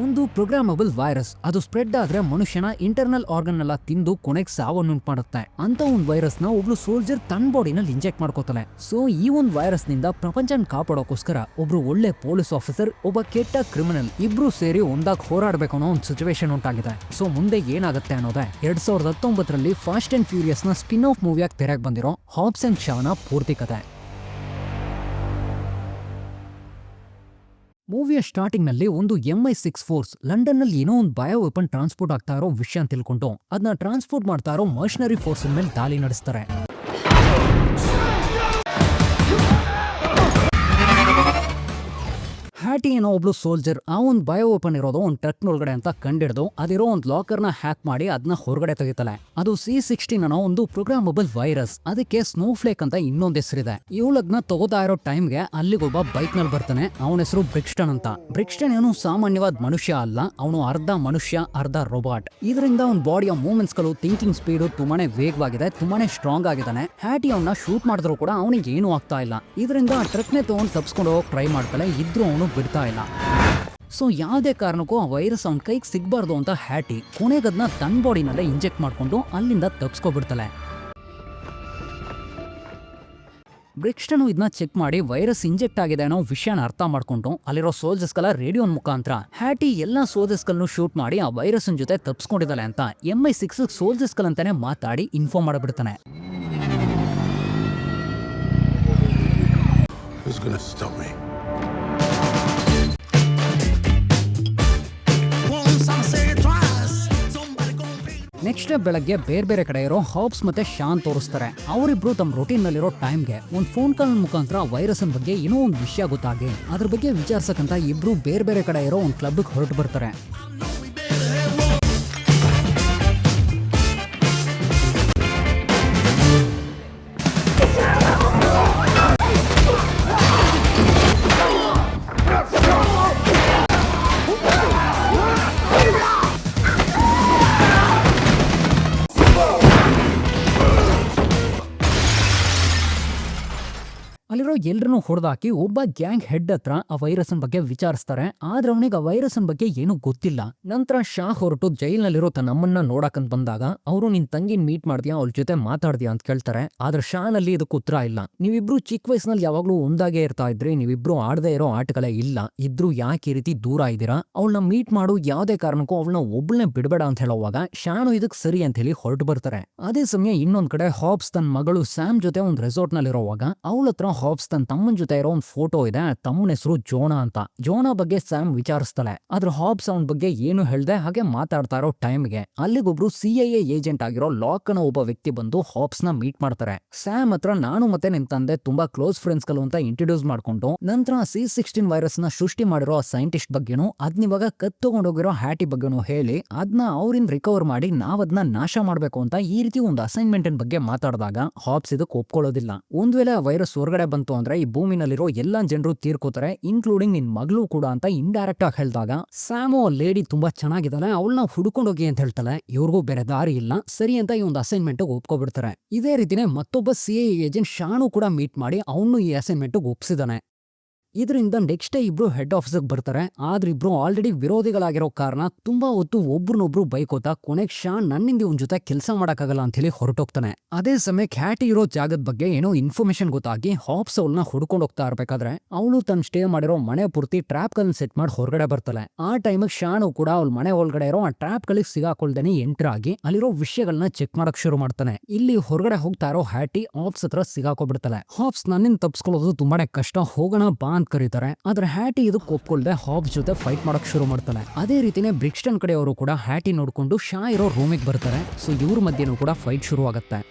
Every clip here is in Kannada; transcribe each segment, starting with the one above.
ಒಂದು ಪ್ರೋಗ್ರಾಮಬಲ್ ವೈರಸ್. ಅದು ಸ್ಪ್ರೆಡ್ ಆದ್ರೆ ಮನುಷ್ಯನ ಇಂಟರ್ನಲ್ ಆರ್ಗನ್ ಎಲ್ಲ ತಿಂದು ಕೊನೆಗೆ ಸಾವನ್ನುಂಟು ಮಾಡುತ್ತೆ. ಅಂತ ಒಂದು ವೈರಸ್ ನ ಒಬ್ಳು ಸೋಲ್ಜರ್ ತನ್ನ ಬಾಡಿನಲ್ಲಿ ಇಂಜೆಕ್ಟ್ ಮಾಡ್ಕೋತಾಳೆ. ಸೊ ಈ ಒಂದು ವೈರಸ್ ನಿಂದ ಪ್ರಪಂಚನ ಕಾಪಾಡೋಕೋಸ್ಕರ ಒಬ್ರು ಒಳ್ಳೆ ಪೊಲೀಸ್ ಆಫೀಸರ್, ಒಬ್ಬ ಕೆಟ್ಟ ಕ್ರಿಮಿನಲ್ ಇಬ್ರು ಸೇರಿ ಒಂದಾಗಿ ಹೋರಾಡಬೇಕು ಅನ್ನೋ ಒಂದು ಸಿಚುವೇಶನ್ ಉಂಟಾಗಿದೆ. ಸೊ ಮುಂದೆ ಏನಾಗುತ್ತೆ ಅನ್ನೋದೇ 2019ರಲ್ಲಿ ಫಾಸ್ಟ್ ಅಂಡ್ ಫ್ಯೂರಿಯಸ್ ನ ಸ್ಪಿನ್ ಆಫ್ ಮೂವಿಯಾಗಿ ತೆರೆಗೆ ಬಂದಿರೋ ಹಾಬ್ಸ್ ಅಂಡ್ ಶಾನ ಪೂರ್ತಿ ಕಥೆ. ಮೂವಿಯ ಸ್ಟಾರ್ಟಿಂಗ್ ನಲ್ಲಿ ಒಂದು MI6 ಫೋರ್ಸ್ ಲಂಡನ್ ನಲ್ಲಿ ಏನೋ ಒಂದು ಬಯೋ ವೆಪನ್ ಟ್ರಾನ್ಸ್ಪೋರ್ಟ್ ಆಗ್ತಾ ಇರೋ ವಿಷಯ ತಿಳ್ಕೊಂಡು ಅದನ್ನ ಟ್ರಾನ್ಸ್ಪೋರ್ಟ್ ಮಾಡ್ತಾ ಇರೋ ಮರ್ಷನರಿ ಫೋರ್ಸ್ ಮೇಲೆ ದಾಳಿ ನಡೆಸ್ತಾರೆ. ಹ್ಯಾಟಿ ಏನೋ ಒಬ್ಳು ಸೋಲ್ಜರ್ ಆ ಒಂದು ಬಯೋ ವೆಪನ್ ಇರೋದು ಒಂದು ಟ್ರಕ್ ಒಳಗಡೆ ಅಂತ ಕಂಡಿಡ್ದು ಅದಿರೋ ಒಂದು ಲಾಕರ್ ನ ಹ್ಯಾಕ್ ಮಾಡಿ ಅದನ್ನ ಹೊರಗಡೆ ತೆಗಿತಾಳೆ. ಅದು C16 ಅನ್ನೋ ಒಂದು ಪ್ರೋಗ್ರಾಮಬಲ್ ವೈರಸ್. ಅದಕ್ಕೆ ಸ್ನೋಫ್ಲೇಕ್ ಅಂತ ಇನ್ನೊಂದು ಹೆಸರಿದೆ. ಇವಳಗ್ನ ತಗೋತಾ ಇರೋ ಟೈಮ್ಗೆ ಅಲ್ಲಿಗೊಬ್ಬ ಬೈಕ್ ನಲ್ಲಿ ಬರ್ತಾನೆ. ಅವನ ಹೆಸರು ಬ್ರಿಕ್ಸ್ಟನ್ ಅಂತ. ಬ್ರಿಕ್ಸ್ಟನ್ ಏನು ಸಾಮಾನ್ಯವಾದ ಮನುಷ್ಯ ಅಲ್ಲ, ಅವನು ಅರ್ಧ ಮನುಷ್ಯ ಅರ್ಧ ರೋಬೋಟ್. ಇದರಿಂದ ಅವನ ಬಾಡಿಯ ಮೂವ್ಮೆಂಟ್ಸ್ ಗಳು, ಥಿಂಕಿಂಗ್ ಸ್ಪೀಡ್ ತುಂಬಾನೇ ವೇಗವಾಗಿದೆ, ತುಂಬಾನೇ ಸ್ಟ್ರಾಂಗ್ ಆಗಿದ್ದಾನೆ. ಹ್ಯಾಟಿ ಅವನ್ನ ಶೂಟ್ ಮಾಡಿದ್ರು ಕೂಡ ಅವನಿಗೆ ಏನು ಆಗ್ತಾ ಇಲ್ಲ. ಇದರಿಂದ ಟ್ರಕ್ ನೇ ತಗೊಂಡು ತಪ್ಪಿಸ್ಕೊಂಡು ಹೋಗಿ ಟ್ರೈ ಮಾಡ್ತಾಳೆ. ಇದ್ರೂ ಅವನು ಬಿಡ್ತಾ ಇಲ್ಲ. ಸೊ ಯಾವುದೇ ಕಾರಣಕ್ಕೂ ಆ ವೈರಸ್ ಅವನ ಕೈಗೆ ಸಿಗಬಾರ್ದು ಅಂತ ಹ್ಯಾಟಿ ಕೊನೆಗದನ್ನ ತನ್ನ ಬಾಡಿನಲ್ಲೇ ಇಂಜೆಕ್ಟ್ ಮಾಡ್ಕೊಂಡು ಅಲ್ಲಿಂದ ತಪ್ಪಿಸ್ಕೊಬಿಡ್ತಾಳೆ. ಬ್ರಿಕ್ಸ್ಟನ್ ಇದನ್ನ ಚೆಕ್ ಮಾಡಿ ವೈರಸ್ ಇಂಜೆಕ್ಟ್ ಆಗಿದೆ ಅನ್ನೋ ವಿಷಯನ ಅರ್ಥ ಮಾಡ್ಕೊಂಡು ಅಲ್ಲಿರೋ ಸೋಲ್ಜರ್ಸ್ಗಳ ರೇಡಿಯೋನ್ ಮುಖಾಂತರ ಹ್ಯಾಟಿ ಎಲ್ಲಾ ಸೋಲ್ಜರ್ಸ್ಗಳನ್ನು ಶೂಟ್ ಮಾಡಿ ಆ ವೈರಸ್ ಜೊತೆ ತಪ್ಪಿಸ್ಕೊಂಡಿದ್ದಾಳೆ ಅಂತ MI6 ಸೋಲ್ಜರ್ಸ್ಗಳಂತಾನೆ ಮಾತಾಡಿ ಇನ್ಫಾರ್ಮ್ ಮಾಡಿಬಿಡ್ತಾನೆ. ನೆಕ್ಸ್ಟ್ ಬೆಳಗ್ಗೆ ಬೇರೆ ಕಡೆ ಇರೋ ಹಾಬ್ಸ್ ಮತ್ತೆ ಶಾನ್ ತೋರಿಸ್ತಾರೆ. ಅವರಿಬ್ರು ತಮ್ಮ ರೊಟೀನ್ ನಲ್ಲಿರೋ ಟೈಮ್ಗೆ ಒಂದು ಫೋನ್ ಕಾಲ್ ಮುಖಾಂತರ ವೈರಸ್ ಬಗ್ಗೆ ಏನೋ ಒಂದು ವಿಷಯ ಗೊತ್ತಾಗಿ ಅದ್ರ ಬಗ್ಗೆ ವಿಚಾರಿಸಕ್ಕಂತ ಇಬ್ರು ಬೇರೆ ಕಡೆ ಇರೋ ಒಂದು ಕ್ಲಬ್ಗೆ ಹೊರಟು ಬರ್ತಾರೆ. ಅಲ್ಲಿರೋ ಎಲ್ಲರನ್ನೂ ಹೊಡೆದಾಕಿ ಒಬ್ಬ ಗ್ಯಾಂಗ್ ಹೆಡ್ ಹತ್ರ ಆ ವೈರಸ್ ಬಗ್ಗೆ ವಿಚಾರಿಸ್ತಾರೆ. ಆದ್ರೆ ಅವನಿಗೆ ಆ ವೈರಸ್ ಬಗ್ಗೆ ಏನೂ ಗೊತ್ತಿಲ್ಲ. ನಂತರ ಶಾ ಹೊರಟು ಜೈಲ್ನಲ್ಲಿರೋ ತನ್ನ ಅಮ್ಮನ್ನ ನೋಡಕಂತ ಬಂದಾಗ ಅವರು ನಿನ್ ತಂಗಿನ ಮೀಟ್ ಮಾಡ್ತೀಯಾ, ಅವ್ರ ಜೊತೆ ಮಾತಾಡ್ತೀಯಾ ಅಂತ ಕೇಳ್ತಾರೆ. ಆದ್ರೆ ಶಾನಲ್ಲಿ ಇದಕ್ಕೆ ಉತ್ತರ ಇಲ್ಲ. ನೀವಿಬ್ರು ಚಿಕ್ಕ ವಯಸ್ಸಿನಲ್ಲಿ ಯಾವಾಗ್ಲೂ ಒಂದಾಗೆ ಇರ್ತಾ ಇದ್ರಿ, ನೀವಿಬ್ರು ಆಡದೇ ಇರೋ ಆಟಗಳೇ ಇಲ್ಲ, ಇದ್ರೂ ಯಾಕೆ ಈ ರೀತಿ ದೂರ ಇದ್ದೀರಾ, ಅವಳನ್ನ ಮೀಟ್ ಮಾಡು, ಯಾವುದೇ ಕಾರಣಕ್ಕೂ ಅವಳನ್ನ ಒಬ್ಬಳನ್ನೇ ಬಿಡಬೇಡ ಅಂತ ಹೇಳುವಾಗ ಶಾನು ಇದಕ್ಕೆ ಸರಿ ಅಂತ ಹೇಳಿ ಹೊರಟು ಬರ್ತಾರೆ. ಅದೇ ಸಮಯ ಇನ್ನೊಂದ್ ಕಡೆ ಹಾಬ್ಸ್ ತನ್ನ ಮಗಳು ಸ್ಯಾಮ್ ಜೊತೆ ಒಂದು ರೆಸಾರ್ಟ್ ನಲ್ಲಿರೋವಾಗ ಅವಳ ಹತ್ರ ಹಾಬ್ಸ್ ತನ್ನ ತಮ್ಮನ ಜೊತೆ ಇರೋ ಒಂದು ಫೋಟೋ ಇದೆ. ತಮ್ಮನ ಹೆಸರು ಜೋನಾ ಅಂತ. ಜೋನಾ ಬಗ್ಗೆ ಸ್ಯಾಮ್ ವಿಚಾರಿಸ್ತಾಳೆ. ಆದ್ರೆ ಹಾಬ್ಸ್ ಅವನ ಬಗ್ಗೆ ಏನು ಹೇಳ್ದೆ ಹಾಗೆ ಮಾತಾಡ್ತಾ ಇರೋ ಟೈಮ್ಗೆ ಅಲ್ಲಿಗೊಬ್ರು CIA ಏಜೆಂಟ್ ಆಗಿರೋ ಲಾಕ್ ಅನ್ನೋ ಒಬ್ಬ ವ್ಯಕ್ತಿ ಬಂದು ಹಾಬ್ಸ್ ನ ಮೀಟ್ ಮಾಡ್ತಾರೆ. ಸ್ಯಾಮ್ ಹತ್ರ ನಾನು ಮತ್ತೆ ನಿಮ್ ತಂದೆ ತುಂಬಾ ಕ್ಲೋಸ್ ಫ್ರೆಂಡ್ಸ್ ಗಳು ಅಂತ ಇಂಟ್ರೊಡ್ಯೂಸ್ ಮಾಡ್ಕೊಂಡು ನಂತರ C16 ವೈರಸ್ ನ ಸೃಷ್ಟಿ ಮಾಡಿರೋ ಸೈಂಟಿಸ್ಟ್ ಬಗ್ಗೆನೂ ಅದ್ನಿವಾಗ ಕತ್ತೊಗೊಂಡೋಗಿರೋ ಹ್ಯಾಟಿ ಬಗ್ಗೆನೂ ಹೇಳಿ ಅದನ್ನ ಅವ್ರಿಂದ ರಿಕವರ್ ಮಾಡಿ ನಾವದ್ನ ನಾಶ ಮಾಡ್ಬೇಕು ಅಂತ ಈ ರೀತಿ ಒಂದು ಅಸೈನ್ಮೆಂಟ್ ಬಗ್ಗೆ ಮಾತಾಡಿದಾಗ ಹಾಬ್ಸ್ ಇದಕ್ಕೆ ಒಪ್ಕೊಳ್ಳೋದಿಲ್ಲ. ಒಂದ್ ವೇಳೆ ವೈರಸ್ ಹೊರಗಡೆ ಬಂತು ಅಂದ್ರೆ ಈ ಭೂಮಿನಲ್ಲಿರೋ ಎಲ್ಲಾ ಜನರು ತೀರ್ಕೋತಾರೆ, ಇನ್ಕ್ಲೂಡಿಂಗ್ ನಿನ್ ಮಗಳು ಕೂಡ ಅಂತ ಇಂಡೈರೆಕ್ಟ್ ಆಗಿ ಹೇಳಿದಾಗ ಸ್ಯಾಮೋ ಲೇಡಿ ತುಂಬಾ ಚೆನ್ನಾಗಿದ್ದಾಳೆ, ಅವಳನ್ನ ಹುಡ್ಕೊಂಡೋಗಿ ಅಂತ ಹೇಳ್ತಾಳೆ. ಇವ್ರಿಗೂ ಬೇರೆ ದಾರಿ ಇಲ್ಲ, ಸರಿ ಅಂತ ಈ ಒಂದು ಅಸೈನ್ಮೆಂಟ್ ಒಪ್ಕೊಬಿಡ್ತಾರೆ. ಇದೇ ರೀತಿನೇ ಮತ್ತೊಬ್ಬ CIA ಏಜೆಂಟ್ ಶಾನು ಕೂಡ ಮೀಟ್ ಮಾಡಿ ಅವನು ಈ ಅಸೈನ್ಮೆಂಟ್ ಒಪ್ಸಿದಾನೆ. ಇದರಿಂದ ನೆಕ್ಸ್ಟ್ ಡೇ ಇಬ್ರು ಹೆಡ್ ಆಫೀಸ್ಗೆ ಬರ್ತಾರೆ. ಆದ್ರೆ ಇಬ್ರು ಆಲ್ರೆಡಿ ವಿರೋಧಿಗಳಾಗಿರೋ ಕಾರಣ ತುಂಬಾ ಹೊತ್ತು ಒಬ್ರನ್ನೊಬ್ರು ಬೈಕೋತಾ ಕೊನೆಗೆ ಶಾನ್ ನನ್ನಿಂದ ಇವನ್ ಜೊತೆ ಕೆಲಸ ಮಾಡಕ್ಕಾಗಲ್ಲ ಅಂತ ಹೇಳಿ ಹೊರಟೋಗ್ತಾನೆ. ಅದೇ ಸಮಯಕ್ಕೆ ಹ್ಯಾಟಿ ಇರೋ ಜಾಗದ ಬಗ್ಗೆ ಏನೋ ಇನ್ಫಾರ್ಮೇಶನ್ ಗೊತ್ತಾಗಿ ಹಾಬ್ಸ್ ಅವಳನ್ನ ಹುಡ್ಕೊಂಡು ಹೋಗ್ತಾ ಇರ್ಬೇಕಾದ್ರೆ ಅವಳು ತನ್ನ ಸ್ಟೇ ಮಾಡಿರೋ ಮನೆ ಪೂರ್ತಿ ಟ್ರ್ಯಾಪ್ ಗಳನ್ನ ಸೆಟ್ ಮಾಡಿ ಹೊರಗಡೆ ಬರ್ತಾಳೆ. ಆ ಟೈಮಿಗೆ ಶಾನು ಕೂಡ ಅವಳ ಮನೆ ಒಳಗಡೆ ಇರೋ ಆ ಟ್ರ್ಯಾಪ್ ಗಳಿಗೆ ಸಿಗಾಕೊಳ್ದೇನೆ ಎಂಟರ್ ಆಗಿ ಅಲ್ಲಿರೋ ವಿಷಯಗಳನ್ನ ಚೆಕ್ ಮಾಡಕ್ ಶುರು ಮಾಡ್ತಾನೆ. ಇಲ್ಲಿ ಹೊರಗಡೆ ಹೋಗ್ತಾ ಇರೋ ಹ್ಯಾಟಿ ಹಾಬ್ಸ್ ಹತ್ರ ಸಿಗಾಕೊಬಿಡ್ತಾಳೆ. ಹಾಬ್ಸ್ ನನ್ನಿಂದ ತಪ್ಪಿಸ್ಕೊಳ್ಳೋದು ತುಂಬಾನೇ ಕಷ್ಟ, ಹೋಗೋಣ ಬಾ ಅಂತ ಕರೀತಾರೆ. ಆದ್ರೆ ಹ್ಯಾಟಿ ಇದಕ್ಕೆ ಒಪ್ಕೊಳ್ದೆ ಹಾಬ್ಸ್ ಜೊತೆ ಫೈಟ್ ಮಾಡಕ್ ಶುರು ಮಾಡ್ತಾಳೆ. ಅದೇ ರೀತಿನೇ ಬ್ರಿಕ್ಸ್ಟನ್ ಕಡೆಯವರು ಕೂಡ ಹ್ಯಾಟಿ ನೋಡ್ಕೊಂಡು ಶಾ ಇರೋ ರೂಮಿಗೆ ಬರ್ತಾರೆ. ಸೊ ಇವ್ರ ಮಧ್ಯೆನೂ ಕೂಡ ಫೈಟ್ ಶುರು ಆಗುತ್ತೆ.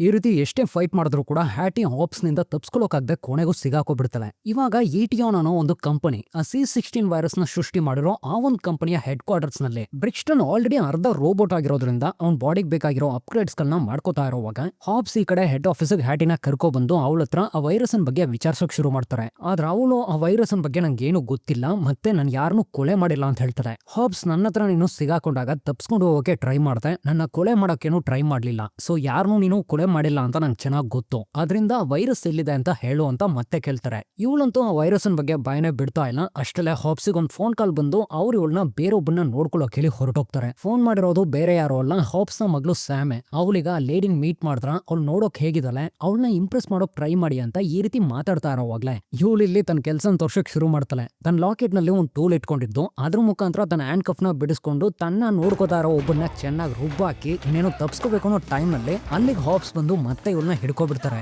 ಈ ರೀತಿ ಎಷ್ಟೇ ಫೈಟ್ ಮಾಡಿದ್ರು ಕೂಡ ಹ್ಯಾಟಿ ಹಾಬ್ಸ್ ನಿಂದ ತಪ್ಸ್ಕೊಳ್ಳೋಕಾಗದೆ ಕೊನೆಗೂ ಸಿಗಾಕೋಬಿಡ್ತಾಳೆ. ಇವಾಗ ಇಟಿಯಾನ್ ಅನ್ನೋ ಒಂದು ಕಂಪನಿ ಆ C16 ವೈರಸ್ ನ ಸೃಷ್ಟಿ ಮಾಡಿರೋ ಆ ಒಂದು ಕಂಪನಿಯ ಹೆಡ್ ಕ್ವಾರ್ಟರ್ಸ್ ನಲ್ಲಿ ಬ್ರಿಕ್ಸ್ಟನ್ ಆಲ್ರೆಡಿ ಅರ್ಧ ರೋಬೋಟ್ ಆಗಿರೋದ್ರಿಂದ ಅವ್ನ್ ಬಾಡಿಗೆ ಬೇಕಾಗಿರೋ ಅಪ್ಗ್ರೇಡ್ಸ್ ಗಳನ್ನ ಮಾಡ್ಕೋತಾ ಇರೋವಾಗ ಹಾಬ್ಸ್ ಈ ಕಡೆ ಹೆಡ್ ಆಫೀಸ್ ಹ್ಯಾಟಿನ ಕರ್ಕೊ ಬಂದು ಅವಳ ಹತ್ರ ಆ ವೈರಸ್ ಬಗ್ಗೆ ವಿಚಾರಿಸೋಕ್ ಶುರು ಮಾಡ್ತಾರೆ. ಆದ್ರೆ ಅವಳು ಆ ವೈರಸ್ ಬಗ್ಗೆ ನಂಗೆ ಏನು ಗೊತ್ತಿಲ್ಲ ಮತ್ತೆ ನಾನು ಯಾರನ್ನೂ ಕೊಲೆ ಮಾಡಿಲ್ಲ ಅಂತ ಹೇಳ್ತಾರೆ. ಹಾಬ್ಸ್ ನನ್ನ ಹತ್ರ ನೀನು ಸಿಗಾಕೊಂಡಾಗ ತಪ್ಸ್ಕೊಂಡು ಹೋಗೋಕೆ ಟ್ರೈ ಮಾಡ್ದೆ, ನನ್ನ ಕೊಲೆ ಮಾಡೋಕೇನು ಟ್ರೈ ಮಾಡ್ಲಿಲ್ಲ, ಸೊ ಯಾರನ್ನೂ ನೀನು ಕೊಲೆ ಮಾಡಿಲ್ಲ ಅಂತ ನಂಗೆ ಚೆನ್ನಾಗಿ ಗೊತ್ತು, ಅದರಿಂದ ವೈರಸ್ ಎಲ್ಲಿದೆ ಅಂತ ಹೇಳು ಅಂತ ಮತ್ತೆ ಕೇಳ್ತಾರೆ. ಇವಳಂತೂ ಆ ವೈರಸ್ ಬಗ್ಗೆ ಬಾಯನೇ ಬಿಡ್ತಾ ಇಲ್ಲ. ಅಷ್ಟಲ್ಲೇ ಹಾಬ್ಸಿಗೆ ಒಂದು ಫೋನ್ ಕಾಲ್ ಬಂದು ಅವ್ರು ಇವಳನ್ನ ಬೇರೊಬ್ಬನ ನೋಡ್ಕೊಳ್ಳೋಕೆ ಹೇಳಿ ಹೊರಟೋಗ್ತಾರೆ. ಫೋನ್ ಮಾಡಿರೋದು ಬೇರೆ ಯಾರೋ ಅಲ್ಲ, ಹಾಬ್ಸ್ ನ ಮಗಳು ಸ್ಯಾಮೆ. ಅವಳಿಗ ಲೇಡಿನ್ ಮೀಟ್ ಮಾಡಿದ್ರ ಅವ್ಳು ನೋಡೋಕ್ ಹೇಗಿದ್ದಾಳೆ ಅವಳನ್ನ ಇಂಪ್ರೆಸ್ ಮಾಡೋಕ್ ಟ್ರೈ ಮಾಡಿ ಅಂತ ಈ ರೀತಿ ಮಾತಾಡ್ತಾ ಇರೋವಾಗ್ಲೇ ಇವಳು ಇಲ್ಲಿ ತನ್ನ ಕೆಲಸ ತೋರ್ಸಕ್ ಶುರು ಮಾಡ್ತಾಳೆ. ತನ್ನ ಲಾಕೆಟ್ ನಲ್ಲಿ ಒಂದು ಟೂಲ್ ಇಟ್ಕೊಂಡಿದ್ದು ಅದ್ರ ಮುಖಾಂತರ ತನ್ನ ಹ್ಯಾಂಡ್ ಕಫ್ ನ ಬಿಡಿಸ್ಕೊಂಡು ತನ್ನ ನೋಡ್ಕೋತಾ ಇರೋ ಒಬ್ಬನ್ನ ಚೆನ್ನಾಗಿ ರುಬ್ಬಾಕಿ ಇನ್ನೇನು ತಪ್ಸ್ಕೋಬೇಕು ಅನ್ನೋ ಟೈಮ್ ನಲ್ಲಿ ಅಲ್ಲಿಗೆ ಹಾಬ್ಸ್ ಬಂದು ಮತ್ತೆ ಇವಳನ್ನ ಹಿಡ್ಕೊಬಿಡ್ತಾರೆ.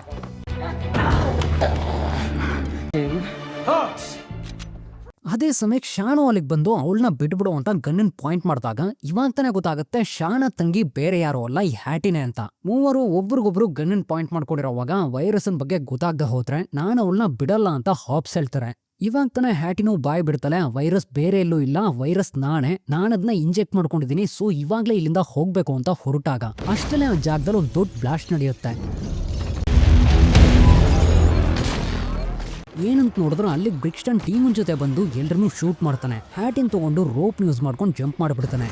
ಅದೇ ಸಮಯಕ್ಕೆ ಶಾನು ಅಲ್ಲಿಗೆ ಬಂದು ಅವಳನ್ನ ಬಿಟ್ಬಿಡು ಅಂತ ಗನ್ನನ್ ಪಾಯಿಂಟ್ ಮಾಡಿದಾಗ ಇವಾಗ್ತಾನೆ ಗೊತ್ತಾಗುತ್ತೆ ಶಾನ ತಂಗಿ ಬೇರೆ ಯಾರೋ ಅಲ್ಲ ಈ ಹ್ಯಾಟಿನೇ ಅಂತ. ಮೂವರು ಒಬ್ರಿಗೊಬ್ರು ಗನ್ನನ್ ಪಾಯಿಂಟ್ ಮಾಡ್ಕೊಂಡಿರೋವಾಗ ವೈರಸ್ ಬಗ್ಗೆ ಗೊತ್ತಾಗದೆ ಹೋದ್ರೆ ನಾನು ಅವಳನ್ನ ಬಿಡಲ್ಲ ಅಂತ ಹಾಬ್ಸ್ ಹೇಳ್ತಾರೆ. ಇವಾಗ ತಾನೆ ಹ್ಯಾಟಿನೂ ಬಾಯ್ ಬಿಡ್ತಾಳೆ, ವೈರಸ್ ಬೇರೆ ಎಲ್ಲೂ ಇಲ್ಲ, ವೈರಸ್ ನಾನದನ್ನ ಇಂಜೆಕ್ಟ್ ಮಾಡ್ಕೊಂಡಿದ್ದೀನಿ, ಸೊ ಇವಾಗ್ಲೇ ಇಲ್ಲಿಂದ ಹೋಗ್ಬೇಕು ಅಂತ ಹೊರಟಾಗ ಅಷ್ಟಲ್ಲೇ ಆ ಜಾಗದಲ್ಲಿ ಒಂದು ದೊಡ್ಡ ಬ್ಲಾಸ್ಟ್ ನಡೆಯುತ್ತೆ. ಏನಂತ ನೋಡಿದ್ರೆ ಅಲ್ಲಿ ಬ್ರಿಕ್ಸ್ಟನ್ ಟೀಮ್ ಜೊತೆ ಬಂದು ಎಲ್ರನ್ನೂ ಶೂಟ್ ಮಾಡ್ತಾನೆ. ಹ್ಯಾಟಿನ್ ತಗೊಂಡು ರೋಪ್ ಯೂಸ್ ಮಾಡ್ಕೊಂಡು ಜಂಪ್ ಮಾಡಿಬಿಡ್ತಾನೆ.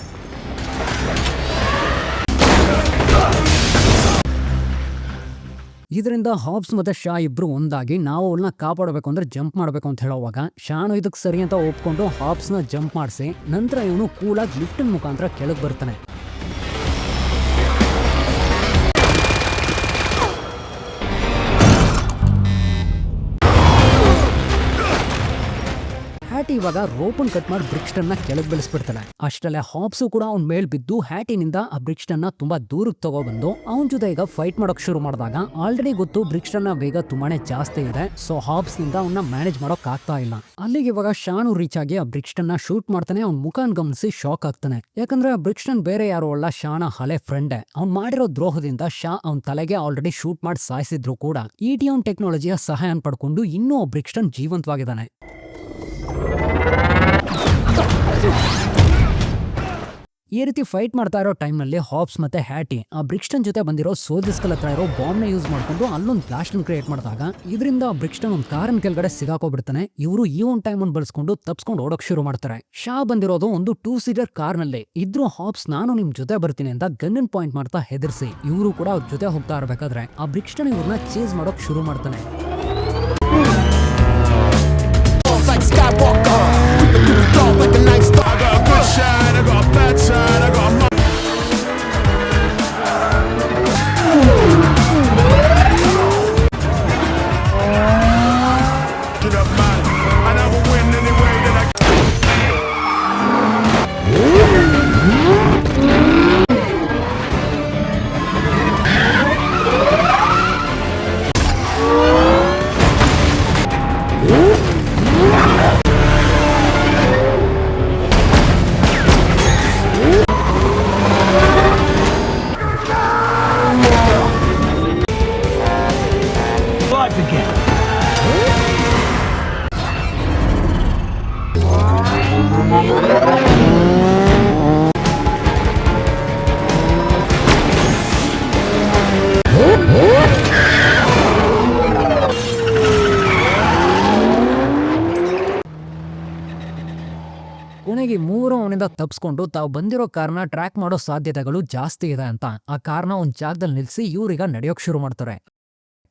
ಇದರಿಂದ ಹಾಬ್ಸ್ ಮತ್ತೆ ಶಾ ಇಬ್ರು ಒಂದಾಗಿ ನಾವು ಅವಳನ್ನ ಕಾಪಾಡಬೇಕು ಅಂದ್ರೆ ಜಂಪ್ ಮಾಡ್ಬೇಕು ಅಂತ ಹೇಳೋವಾಗ ಶಾನು ಇದಕ್ಕೆ ಸರಿ ಅಂತ ಒಪ್ಕೊಂಡು ಹಾಬ್ಸ್ ನ ಜಂಪ್ ಮಾಡಿಸಿ ನಂತರ ಇವನು ಕೂಲಾಗಿ ಲಿಫ್ಟ್ ಮುಖಾಂತರ ಕೆಳಗೆ ಬರ್ತಾನೆ. ಹ್ಯಾಟಿ ಇವಾಗ ರೋಪನ್ ಕಟ್ ಮಾಡಿ ಬ್ರಿಕ್ಸ್ಟನ್ ನ ಕೆಳಗೆ ಬೆಳೆಸ್ಬಿಡ್ತಾನೆ. ಅಷ್ಟಲ್ಲೇ ಹಾಬ್ಸು ಕೂಡ ಅವ್ನ ಮೇಲ್ ಬಿದ್ದು ಹ್ಯಾಟಿನಿಂದ ಆ ಬ್ರಿಕ್ಸ್ಟನ್ ನ ತುಂಬಾ ದೂರಕ್ಕೆ ತಗೊಬಂದು ಅವನ ಜೊತೆ ಈಗ ಫೈಟ್ ಮಾಡೋಕ್ ಶುರು ಮಾಡಿದಾಗ ಆಲ್ರೆಡಿ ಗೊತ್ತು ಬ್ರಿಕ್ಸ್ಟನ್ ನ ವೇಗ ತುಂಬಾನೇ ಜಾಸ್ತಿ ಇದೆ, ಸೊ ಹಾಬ್ಸ್ ನಿಂದ ಅವನ್ನ ಮ್ಯಾನೇಜ್ ಮಾಡೋಕ್ ಆಗ್ತಾ ಇಲ್ಲ. ಅಲ್ಲಿಗೆ ಇವಾಗ ಶಾನು ರೀಚ್ ಆಗಿ ಆ ಬ್ರಿಕ್ಸ್ಟನ್ ನ ಶೂಟ್ ಮಾಡ್ತಾನೆ. ಅವ್ನ ಮುಖಾನ್ ಗಮನಿಸಿ ಶಾಕ್ ಆಗ್ತಾನೆ, ಯಾಕಂದ್ರೆ ಆ ಬ್ರಿಕ್ಸ್ಟನ್ ಬೇರೆ ಯಾರೋ ಅಲ್ಲ, ಶಾನ ಹಳೆ ಫ್ರೆಂಡೇ. ಅವ್ನ್ ಮಾಡಿರೋ ದ್ರೋಹದಿಂದ ಶಾ ಅವ್ನ ತಲೆಗೆ ಆಲ್ರೆಡಿ ಶೂಟ್ ಮಾಡಿ ಸಾಯಿಸಿದ್ರು ಕೂಡ ಇಟಿಯಾನ್ ಟೆಕ್ನಾಲಜಿಯ ಸಹಾಯ ಪಡ್ಕೊಂಡು ಇನ್ನೂ ಬ್ರಿಕ್ಸ್ಟನ್ ಜೀವಂತವಾಗಿದ್ದಾನೆ. ಈ ರೀತಿ ಫೈಟ್ ಮಾಡ್ತಾ ಇರೋ ಟೈಮ್ ನಲ್ಲಿ ಹಾಬ್ಸ್ ಮತ್ತೆ ಹ್ಯಾಟಿ ಆ ಬ್ರಿಕ್ಸ್ಟನ್ ಜೊತೆ ಬಂದಿರೋ ಸೋಲ್ಜರ್ಸ್ಗಳ ಹತ್ರ ಇರೋ ಬಾಂಬ್ ನ ಯೂಸ್ ಮಾಡ್ಕೊಂಡು ಅಲ್ಲೊಂದು ಬ್ಲಾಸ್ಟ್ ಕ್ರಿಯೇಟ್ ಮಾಡಿದಾಗ ಇದರಿಂದ ಬ್ರಿಕ್ಸ್ಟನ್ ಒಂದು ಕಾರನ್ ಕೆಳಗಡೆ ಸಿಗಾಕೋಬಿಡ್ತಾನೆ. ಇವರು ಈ ಒಂದು ಟೈಮ್ ಅನ್ನು ಬಳಸ್ಕೊಂಡು ತಪ್ಸ್ಕೊಂಡು ಓಡೋಕ್ ಶುರು ಮಾಡ್ತಾರೆ. ಶಾ ಬಂದಿರೋದು ಒಂದು 2 ಸೀಟರ್ ಕಾರ್ ನಲ್ಲಿ ಇದ್ರು ಹಾಬ್ಸ್ ನಾನು ನಿಮ್ ಜೊತೆ ಬರ್ತೀನಿ ಅಂತ ಗನ್ನನ್ ಪಾಯಿಂಟ್ ಮಾಡ್ತಾ ಹೆದರ್ಸಿ ಇವರು ಕೂಡ ಅವ್ರ ಜೊತೆ ಹೋಗ್ತಾ ಇರ್ಬೇಕಾದ್ರೆ ಆ ಬ್ರಿಕ್ಸ್ಟನ್ ಇವ್ರನ್ನ ಚೇಸ್ ಮಾಡೋಕ್ ಶುರು ಮಾಡ್ತಾನೆ. ಕೊನೆಗೆ ಮೂರು ಅವನಿಂದ ತಪ್ಸ್ಕೊಂಡು ತಾವು ಬಂದಿರೋ ಕಾರ್ನ ಟ್ರ್ಯಾಕ್ ಮಾಡೋ ಸಾಧ್ಯತೆಗಳು ಜಾಸ್ತಿ ಇದೆ ಅಂತ ಆ ಕಾರ್ನ ಒಂದ್ ಜಾಗದಲ್ಲಿ ನಿಲ್ಸಿ ಇವ್ರೀಗ ನಡೆಯೋಕ್ ಶುರು ಮಾಡ್ತಾರೆ.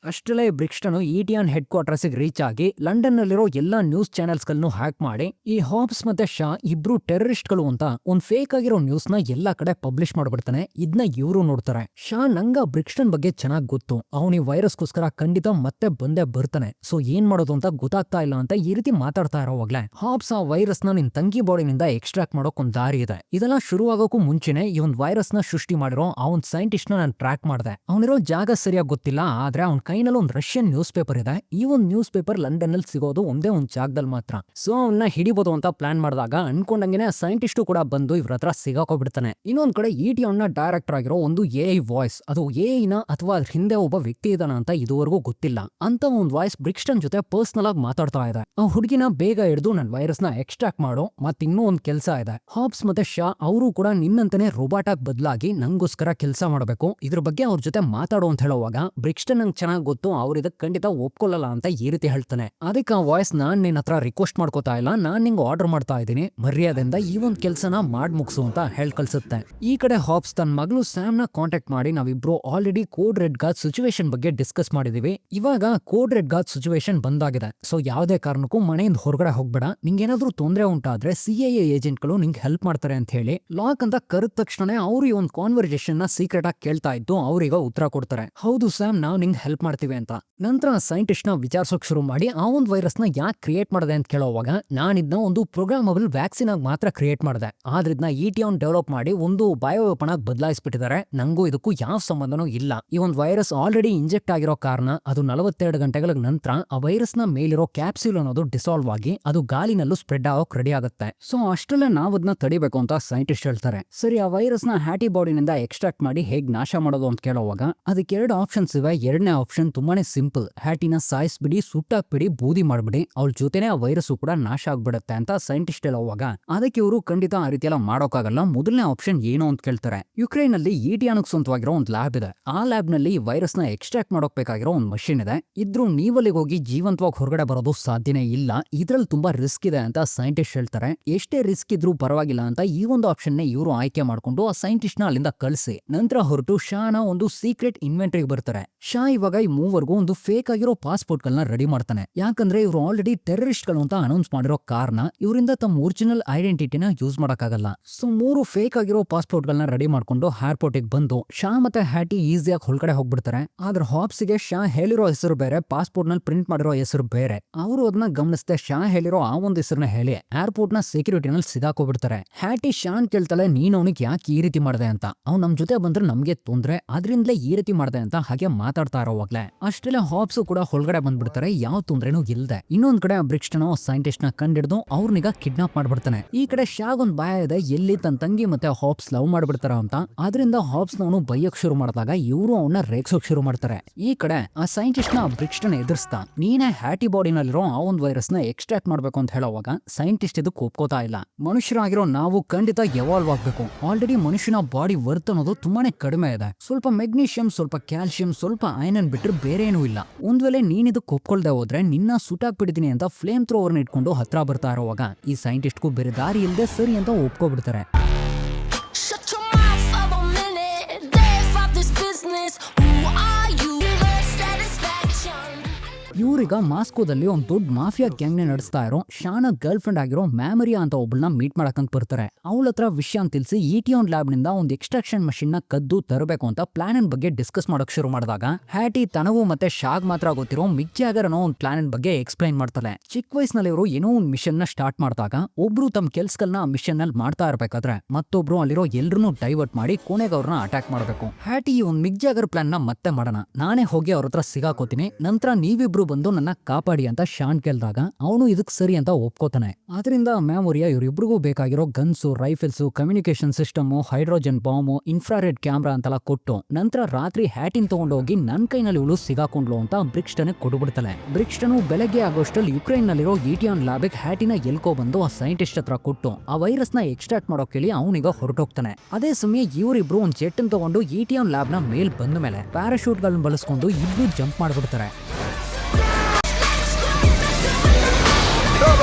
ಅಷ್ಟಲ್ಲೇ ಬ್ರಿಕ್ಸ್ಟನ್ ಇಟಿಯಾನ್ ಹೆಡ್ ಕ್ವಾರ್ಟರ್ಸ್ ರೀಚ್ ಆಗಿ ಲಂಡನ್ ನಲ್ಲಿರೋ ಎಲ್ಲಾ ನ್ಯೂಸ್ ಚಾನೆಲ್ಸ್ ಗಳನ್ನು ಹ್ಯಾಕ್ ಮಾಡಿ ಈ ಹಾಬ್ಸ್ ಮತ್ತೆ ಶಾ ಇಬ್ರು ಟೆರರಿಸ್ಟ್ ಗಳು ಅಂತ ಒಂದ್ ಫೇಕ್ ಆಗಿರೋ ನ್ಯೂಸ್ ನ ಎಲ್ಲಾ ಕಡೆ ಪಬ್ಲಿಷ್ ಮಾಡ್ಬಿಡ್ತಾನೆ. ಇದನ್ನ ಇವರು ನೋಡ್ತಾರೆ. ಶಾ ನಂಗ ಬ್ರಿಕ್ಸ್ಟನ್ ಬಗ್ಗೆ ಚೆನ್ನಾಗ್ ಗೊತ್ತು, ಅವನು ಈ ವೈರಸ್ಗೋಸ್ಕರ ಖಂಡಿತ ಮತ್ತೆ ಬಂದೇ ಬರ್ತಾನೆ, ಸೊ ಏನ್ ಮಾಡೋದು ಅಂತ ಗೊತ್ತಾಗ್ತಾ ಇಲ್ಲ ಅಂತ ಈ ರೀತಿ ಮಾತಾಡ್ತಾ ಇರೋವಾಗ್ಲೆ ಹಾಬ್ಸ್ ಆ ವೈರಸ್ ನ ನಿನ್ ತಂಗಿ ಬಾಡಿನಿಂದ ಎಕ್ಸ್ಟ್ರಾಕ್ಟ್ ಮಾಡೋಕ್ ಒಂದ್ ದಾರಿ ಇದೆ. ಇದೆಲ್ಲ ಶುರುವಾಗೋಕ್ಕೂ ಮುಂಚೆನೆ ಈ ಒಂದ್ ವೈರಸ್ ನ ಸೃಷ್ಟಿ ಮಾಡಿರೋ ಆ ಒಂದ್ ಸೈಂಟಿಸ್ಟ್ ನ ನಾನು ಟ್ರ್ಯಾಕ್ ಮಾಡಿದೆ. ಅವನಿರೋ ಜಾಗ ಸರಿಯಾಗಿ ಗೊತ್ತಿಲ್ಲ, ಆದ್ರೆ ಅವ್ನ್ ಫೈನಲ್ ಒಂದು ರಷ್ಯನ್ ನ್ಯೂಸ್ ಪೇಪರ್ ಇದೆ. ಈ ಒಂದು ನ್ಯೂಸ್ ಪೇಪರ್ ಲಂಡನ್ ಅಲ್ಲಿ ಸಿಗೋದು ಒಂದೇ ಒಂದು ಜಾಗದಲ್ಲಿ ಮಾತ್ರ. ಸೊ ಅವನ್ನ ಹಿಡಿಬಹುದು ಅಂತ ಪ್ಲಾನ್ ಮಾಡಿದಾಗ ಅನ್ಕೊಂಡಂಗೆ ಸೈಂಟಿಸ್ಟ್ ಕೂಡ ಬಂದು ಇವ್ರ ಹತ್ರ ಸಿಗಾಕೋಬಿಡ್ತಾನೆ. ಇನ್ನೊಂದ್ ಕಡೆ ಇಟಿ ಅವನ್ನ ಡೈರೆಕ್ಟರ್ ಆಗಿರೋ ಒಂದು ಎಐ ವಾಯ್ಸ್, ಅದು ಎಐ ನ ಅಥವಾ ಅದ್ರ ಹಿಂದೆ ಒಬ್ಬ ವ್ಯಕ್ತಿ ಇದಾನ ಅಂತ ಇದುವರೆಗೂ ಗೊತ್ತಿಲ್ಲ ಅಂತ ಒಂದು ವಾಯ್ಸ್ ಬ್ರಿಕ್ಸ್ಟನ್ ಜೊತೆ ಪರ್ಸನಲ್ ಆಗಿ ಮಾತಾಡ್ತಾ ಇದೆ. ಆ ಹುಡುಗಿನ ಬೇಗ ಹಿಡಿದು ನನ್ ವೈರಸ್ ನ ಎಕ್ಸ್ಟ್ರಾಕ್ಟ್ ಮಾಡೋ ಮತ್ ಇನ್ನೂ ಒಂದ್ ಕೆಲಸ ಇದೆ. ಹಾಬ್ಸ್ ಮತ್ತೆ ಶಾ ಅವರು ಕೂಡ ನಿನ್ನಂತಾನೆ ರೋಬೋಟ್ ಆಗಿ ಬದಲಾಗಿ ನಂಗೋಸ್ಕರ ಕೆಲಸ ಮಾಡಬೇಕು, ಇದ್ರ ಬಗ್ಗೆ ಅವ್ರ ಜೊತೆ ಮಾತಾಡೋ ಅಂತ ಹೇಳುವಾಗ ಬ್ರಿಕ್ಸ್ಟನ್ ನಂಗೆ ಚೆನ್ನಾಗಿ ಗೊತ್ತು ಅವ್ರ ಇದಕ್ಕೆ ಖಂಡಿತ ಒಪ್ಕೊಳ್ಳಲ್ಲ ಅಂತ ಈ ರೀತಿ ಹೇಳ್ತಾನೆ. ಅದಕ್ಕೆ ಆ ವಾಯ್ಸ್ ನಾನ್ ನಿನ್ನ ಹತ್ರ ರಿಕ್ವೆಸ್ಟ್ ಮಾಡ್ಕೋತಾ ಇಲ್ಲ, ನಾನ್ ನಿಂಗೆ ಆರ್ಡರ್ ಮಾಡ್ತಾ ಇದ್ದೀನಿ, ಮರ್ಯಾದೆಯಿಂದ ಈ ಒಂದ್ ಕೆಲಸನ ಮಾಡ್ ಮುಗಿಸು ಅಂತ ಹೇಳ್ ಕಳ್ಸುತ್ತೆ. ಈ ಕಡೆ ಹಾಬ್ಸ್ ತನ್ನ ಮಗಳು ಸ್ಯಾಮ್ ನ ಕಾಂಟ್ಯಾಕ್ಟ್ ಮಾಡಿ ನಾವಿಬ್ರು already code red guard situation ಬಗ್ಗೆ ಡಿಸ್ಕಸ್ ಮಾಡಿದೀವಿ, ಇವಾಗ ಕೋಡ್ ರೆಡ್ ಗಾರ್ಡ್ ಸಿಚುವೇಶನ್ ಬಂದಾಗಿದೆ, ಸೊ ಯಾವುದೇ ಕಾರಣಕ್ಕೂ ಮನೆಯಿಂದ ಹೊರಗಡೆ ಹೋಗ್ಬೇಡ, ನಿಂಗೇನಾದ್ರೂ ತೊಂದರೆ ಉಂಟಾದ್ರೆ ಸಿಐಎ ಏಜೆಂಟ್ ಗಳು ನಿಂಗೆ ಹೆಲ್ಪ್ ಮಾಡ್ತಾರೆ ಅಂತ ಹೇಳಿ ಲಾಕ್ ಅಂತ ಕರೆದ ತಕ್ಷಣ ಅವ್ರು ಈ ಒಂದು ಕಾನ್ವರ್ಸೇಷನ್ ನ ಸೀಕ್ರೆಟ್ ಆಗಿ ಕೇಳ್ತಾ ಇದ್ದು ಅವ್ರಿಗೆ ಉತ್ತರ ಕೊಡ್ತಾರೆ, ಹೌದು ಸ್ಯಾಮ್ ನಾವು ನಿಂಗೆ ಹೆಲ್ಪ್ ಮಾಡ್ತೀವಿ ಅಂತ. ನಂತರ ಸೈಂಟಿಸ್ಟ್ ನ ವಿಚಾರಿಸೋಕ್ ಶುರು ಮಾಡಿ ಆ ಒಂದು ವೈರಸ್ ನ ಯಾಕೆ ಕ್ರಿಯೇಟ್ ಮಾಡಿದೆ ಅಂತ ಕೇಳೋವಾಗ ನಾನು ಇದನ್ನ ಒಂದು ಪ್ರೋಗ್ರಾಮಬಲ್ ವ್ಯಾಕ್ಸಿನ್ ಆಗಿ ಮಾತ್ರ ಕ್ರಿಯೇಟ್ ಮಾಡಿದೆ, ಆದ್ರೆ ಇದನ್ನ ಇಟಿ ಅವ್ನು ಡೆವಲಪ್ ಮಾಡಿ ಒಂದು ಬಯೋವೆಪನ್ ಆಗಿ ಬದಲಾಯಿಸ್ಬಿಟ್ಟಿದ್ದಾರೆ, ನಂಗೂ ಇದಕ್ಕೂ ಯಾವ ಸಂಬಂಧನೂ ಇಲ್ಲ. ಈ ಒಂದು ವೈರಸ್ ಆಲ್ರೆಡಿ ಇಂಜೆಕ್ಟ್ ಆಗಿರೋ ಕಾರಣ ಅದು 42 ಗಂಟೆಗಳ ನಂತರ ಆ ವೈರಸ್ ನ ಮೇಲಿರೋ ಕ್ಯಾಪ್ಸ್ಯೂಲ್ ಅನ್ನೋದು ಡಿಸಾಲ್ವ್ ಆಗಿ ಅದು ಗಾಲಿನಲ್ಲೂ ಸ್ಪ್ರೆಡ್ ಆಗೋಕ್ ರೆಡಿ ಆಗುತ್ತೆ. ಸೊ ಅಷ್ಟೆಲ್ಲ ನಾವು ಅದನ್ನ ತಡಿಬೇಕು ಅಂತ ಸೈಂಟಿಸ್ಟ್ ಹೇಳ್ತಾರೆ. ಸರಿ, ಆ ವೈರಸ್ ನ ಹ್ಯಾಟಿ ಬಾಡಿನಿಂದ ಎಕ್ಸ್ಟ್ರಾಕ್ಟ್ ಮಾಡಿ ಹೇಗ್ ನಾಶ ಮಾಡೋದು ಅಂತ ಕೇಳೋವಾಗ ಅದಕ್ಕೆ 2 ಆಪ್ಷನ್ಸ್ ಇವೆ. ಎರಡನೇ ಆಪ್ಷನ್ ತುಂಬಾನೇ ಸಿಂಪಲ್, ಹ್ಯಾಟಿನ ಸಾಯಿಸ್ಬಿಡಿ, ಸುಟ್ಟಾಕ್ಬಿಡಿ, ಬೂದಿ ಮಾಡ್ಬಿಡಿ, ಅವಳ ಜೊತೆನೆ ಆ ವೈರಸ್ ಕೂಡ ನಾಶ ಆಗ್ಬಿಡುತ್ತೆ ಅಂತ ಸೈಂಟಿಸ್ಟ್ ಹೇಳುವಾಗ ಅದಕ್ಕೆ ಇವರು ಖಂಡಿತ ಆ ರೀತಿ ಎಲ್ಲ ಮಾಡೋಕ್ಕಾಗಲ್ಲ. ಮೊದಲನೇ ಆಪ್ಷನ್ ಏನು ಅಂತ ಕೇಳ್ತಾರೆ. ಯುಕ್ರೇನ್ ನಲ್ಲಿ ಇಟಿಯಾನಕ್ ಸ್ವಂತವಾಗಿರೋ ಒಂದು ಲ್ಯಾಬ್ ಇದೆ, ಆ ಲ್ಯಾಬ್ ನಲ್ಲಿ ವೈರಸ್ ನ ಎಕ್ಸ್ಟ್ರಾಕ್ಟ್ ಮಾಡೋಕ್ ಬೇಕಾಗಿರೋ ಒಂದು ಮಷಿನ್ ಇದೆ, ಇದ್ರೂ ನೀವಲ್ಲಿಗೆ ಹೋಗಿ ಜೀವಂತವಾಗಿ ಹೊರಗಡೆ ಬರೋದು ಸಾಧ್ಯನೇ ಇಲ್ಲ, ಇದ್ರಲ್ಲಿ ತುಂಬಾ ರಿಸ್ಕ್ ಇದೆ ಅಂತ ಸೈಂಟಿಸ್ಟ್ ಹೇಳ್ತಾರೆ. ಎಷ್ಟೇ ರಿಸ್ಕ್ ಇದ್ರೂ ಪರವಾಗಿಲ್ಲ ಅಂತ ಈ ಒಂದು ಆಪ್ಷನ್ ಇವರು ಆಯ್ಕೆ ಮಾಡ್ಕೊಂಡು ಆ ಸೈಂಟಿಸ್ಟ್ ನ ಅಲ್ಲಿಂದ ಕಳಿಸಿ ನಂತರ ಹೊರಟು ಶಾನ ಒಂದು ಸೀಕ್ರೆಟ್ ಇನ್ವೆಂಟ್ರಿಗೆ ಬರ್ತಾರೆ. ಶಾ ಇವಾಗ ಈ ಮೂವರ್ಗೂ ಒಂದು ಫೇಕ್ ಆಗಿರೋ ಪಾಸ್ಪೋರ್ಟ್ ಗಳನ್ನ ರೆಡಿ ಮಾಡ್ತಾನೆ, ಯಾಕಂದ್ರೆ ಇವರು ಆಲ್ರೆಡಿ ಟೆರರಿಸ್ಟ್ ಗಳು ಅಂತ ಅನೌನ್ಸ್ ಮಾಡಿರೋ ಕಾರಣ ಇವರಿಂದ ತಮ್ಮ ಒರಿಜಿನಲ್ ಐಡೆಂಟಿಟಿನ ಯೂಸ್ ಮಾಡಕ್ಕಾಗಲ್ಲ. ಸೊ 3 ಫೇಕ್ ಆಗಿರೋ ಪಾಸ್ಪೋರ್ಟ್ ಗಳನ್ನ ರೆಡಿ ಮಾಡ್ಕೊಂಡು ಏರ್ಪೋರ್ಟ್ ಗೆ ಬಂದು ಶಾ ಮತ್ತೆ ಹ್ಯಾಟಿ ಈಸಿಯಾಗಿ ಹೊರಗಡೆ ಹೋಗ್ಬಿಡ್ತಾರೆ. ಆದ್ರೆ ಹಾಬ್ಸ್ಗೆ ಶಾ ಹೇಳಿರೋ ಹೆಸರು ಬೇರೆ, ಪಾಸ್ಪೋರ್ಟ್ ನಲ್ಲಿ ಪ್ರಿಂಟ್ ಮಾಡಿರೋ ಹೆಸರು ಬೇರೆ. ಅವರು ಅದನ್ನ ಗಮನಿಸದೆ ಶಾ ಹೇಳಿರೋ ಆ ಒಂದು ಹೆಸರನ್ನ ಹೇಳಿ ಏರ್ಪೋರ್ಟ್ ನ ಸೆಕ್ಯೂರಿಟಿ ನಲ್ಲಿ ಸಿಗಾಕೋಬಿಡ್ತಾರೆ. ಹ್ಯಾಟಿ ಶಾನ್ ಕೇಳ್ತಾಳೆ, ನೀನ್ ಅವನಿಗೆ ಯಾಕೆ ಈ ರೀತಿ ಮಾಡಿದೆ ಅಂತ, ಅವ್ನು ನಮ್ ಜೊತೆ ಬಂದ್ರೆ ನಮ್ಗೆ ತೊಂದ್ರೆ, ಅದ್ರಿಂದಲೇ ಈ ರೀತಿ ಮಾಡಿದೆ ಅಂತ ಹಾಗೆ ಮಾತಾಡ್ತಾ ಇರೋವಾಗ್ಲೆ ಅಷ್ಟೆಲ್ಲ ಹಾಬ್ಸ್ ಕೂಡ ಹೊರಗಡೆ ಬಂದ್ಬಿಡ್ತಾರೆ, ಯಾವ ತೊಂದ್ರೆನೂ ಇಲ್ದೆ. ಇನ್ನೊಂದ್ ಕಡೆ ಬ್ರಿಕ್ಸ್ಟನ್ ಸೈಂಟಿಸ್ಟ್ ನ ಕಂಡಿಡ್ದು ಅವ್ರನಿಗ ಕಿಡ್ನಾಪ್ ಮಾಡ್ಬಿಡ್ತಾನೆ. ಈ ಕಡೆ ಶಾಗ್ ಒಂದ್ ಭಯ ಇದೆ, ಎಲ್ಲಿ ತನ್ನ ತಂಗಿ ಮತ್ತೆ ಹಾಬ್ಸ್ ಲವ್ ಮಾಡ್ಬಿಡ್ತಾರ ಅಂತ. ಆದ್ರಿಂದ ಹಾಬ್ಸ್ ನವನು ಬೈಯಕ್ ಶುರು ಮಾಡಿದಾಗ ಇವರು ಅವನ್ನ ರೇಗ್ಸೋಕ್ ಶುರು ಮಾಡ್ತಾರೆ. ಈ ಕಡೆ ಆ ಸೈಂಟಿಸ್ಟ್ ನ ಬ್ರಿಕ್ಸ್ಟನ್ ಎದುರಿಸ್ತಾ ನೀನೇ ಹ್ಯಾಟಿ ಬಾಡಿನಲ್ಲಿರೋ ಆ ಒಂದು ವೈರಸ್ ನ ಎಕ್ಸ್ಟ್ರಾಕ್ಟ್ ಮಾಡ್ಬೇಕು ಅಂತ ಹೇಳೋವಾಗ ಸೈಂಟಿಸ್ಟ್ ಇದಕ್ಕೆ ಒಪ್ಕೋತಾ ಇಲ್ಲ. ಮನುಷ್ಯರಾಗಿರೋ ನಾವು ಖಂಡಿತ ಎವಾಲ್ವ್ ಆಗ್ಬೇಕು, ಆಲ್ರೆಡಿ ಮನುಷ್ಯನ ಬಾಡಿ ವರ್ತ್ ಅನ್ನೋದು ತುಂಬಾನೇ ಕಡಿಮೆ ಇದೆ, ಸ್ವಲ್ಪ ಮೆಗ್ನೀಷಿಯಂ, ಸ್ವಲ್ಪ ಕ್ಯಾಲ್ಸಿಯಂ, ಸ್ವಲ್ಪ ಐರನ್ ಬಿಟ್ರೆ ಬೇರೆ ಏನೂ ಇಲ್ಲ. ಒಂದ್ ವೇಳೆ ನೀನ್ ಇದಕ್ಕೆ ಒಪ್ಕೊಳ್ದೆ ಹೋದ್ರೆ ನಿನ್ನ ಸುಟ್ಟಾಕ್ಬಿಡ್ತೀನಿ ಅಂತ ಫ್ಲೇಮ್ ಥ್ರೋವರ್ನ ಇಟ್ಕೊಂಡು ಹತ್ರ ಬರ್ತಾ ಇರೋವಾಗ ಈ ಸೈಂಟಿಸ್ಟ್ಗೂ ಬೇರೆ ದಾರಿ ಇಲ್ಲದೆ ಸರಿ ಅಂತ ಒಪ್ಕೊಬಿಡ್ತಾರೆ. ಇವ್ರೀಗ ಮಾಸ್ಕೋದಲ್ಲಿ ಒಂದು ದೊಡ್ಡ ಮಾಫಿಯಾ ಗ್ಯಾಂಗ್ ನೇ ನಡೆಸ್ತಾ ಇರೋ ಶಾನ ಗರ್ಲ್ ಫ್ರೆಂಡ್ ಆಗಿರೋ ಮ್ಯಾಮರಿಯಾ ಅಂತ ಒಬ್ಬಳನ್ನ ಮೀಟ್ ಮಾಡಕಂತ ಬರ್ತಾರೆ. ಅವಳ ಹತ್ರ ವಿಷಯ ಅಂತ ತಿಳಿಸಿ ಇಟಿಯಾನ್ ಲ್ಯಾಬ್ ನಿಂದ ಒಂದು ಎಕ್ಸ್ಟ್ರಾಕ್ಷನ್ ಮಷಿನ್ ನ ಕದ್ದು ತರಬೇಕು ಅಂತ ಪ್ಲಾನ್ ಬಗ್ಗೆ ಡಿಸ್ಕಸ್ ಮಾಡೋಕ್ ಶುರು ಮಾಡಿದಾಗ ಹ್ಯಾಟಿ ತನವು ಮತ್ತೆ ಶಾಗ್ ಮಾತ್ರ ಗೊತ್ತಿರೋ ಮಿಕ್ ಜಾಗರ್ ಅನ್ನೋ ಒಂದು ಪ್ಲಾನ್ ಬಗ್ಗೆ ಎಕ್ಸ್ಪ್ಲೈನ್ ಮಾಡ್ತಾಳೆ. ಚಿಕ್ಕ ವಯಸ್ಸಿನಲ್ಲಿ ಇವರು ಏನೋ ಒಂದು ಮಿಷನ್ ನ ಸ್ಟಾರ್ಟ್ ಮಾಡಿದಾಗ ಒಬ್ರು ತಮ್ಮ ಕೆಲ್ಸಗಳನ್ನ ಮಿಷನ್ ನಲ್ಲಿ ಮಾಡ್ತಾ ಇರ್ಬೇಕಾದ್ರೆ ಮತ್ತೊಬ್ರು ಅಲ್ಲಿರೋ ಎಲ್ರನ್ನೂ ಡೈವರ್ಟ್ ಮಾಡಿ ಕೊನೆಗೆ ಅವ್ರನ್ನ ಅಟ್ಯಾಕ್ ಮಾಡಬೇಕು. ಹ್ಯಾಟಿ ಒಂದು ಮಿಕ್ ಜಾಗರ್ ಪ್ಲಾನ್ ನ ಮತ್ತೆ ಮಾಡೋಣ, ನಾನೇ ಹೋಗಿ ಅವ್ರ ಹತ್ರ ಸಿಗಾಕೋತೀನಿ, ನಂತರ ನೀವಿಬ್ರು ಬಂದು ನನ್ನ ಕಾಪಾಡಿ ಅಂತ ಶಾನ್ ಕೇಳಿದಾಗ ಅವನು ಇದಕ್ ಸರಿ ಅಂತ ಒಪ್ಕೋತಾನೆ. ಆದ್ರಿಂದ ಮ್ಯಾಮೋರಿಯಾ ಇವರಿಬ್ರಿಗೂ ಬೇಕಾಗಿರೋ guns, rifles, communication system, hydrogen bomb, infrared camera ಅಂತೆಲ್ಲ ಕೊಟ್ಟು ನಂತರ ರಾತ್ರಿ ಹ್ಯಾಟಿನ್ ತಗೊಂಡೋಗಿ ನನ್ ಕೈನಲ್ಲಿ ಇವಳು ಸಿಗಾಕೊಂಡ್ಲು ಅಂತ ಬ್ರಿಕ್ಸ್ಟನ್ ಕೊಡ್ಬಿಡ್ತಾಳೆ. ಬ್ರಿಕ್ಸ್ಟನ್ ಬೆಳಗ್ಗೆ ಆಗೋಷ್ಟಲ್ಲಿ ಯುಕ್ರೇನ್ ನಲ್ಲಿರೋ ಇಟಿಯಾನ್ ಲ್ಯಾಬ್ ಹ್ಯಾಟಿನ ಎಲ್ಕೋ ಬಂದು ಆ ಸೈಂಟಿಸ್ಟ್ ಹತ್ರ ಕೊಟ್ಟು ಆ ವೈರಸ್ ನ ಎಕ್ಸ್ಟ್ರಾಕ್ಟ್ ಮಾಡೋಕ್ ಹೇಳಿ ಅವನಿಗ ಹೊರಟೋಗ್ತಾನೆ. ಅದೇ ಸಮಯ ಇವರಿಬ್ರು ಒಂದು ಜೆಟ್ ತಗೊಂಡು ಇಟಿಯಾನ್ ಲ್ಯಾಬ್ ನ ಮೇಲ್ ಬಂದ ಮೇಲೆ ಪ್ಯಾರಾಶೂಟ್ ಗಳನ್ನ ಬಳಸ್ಕೊಂಡು ಇಬ್ರು ಜಂಪ್ ಮಾಡ್ಬಿಡ್ತಾರೆ.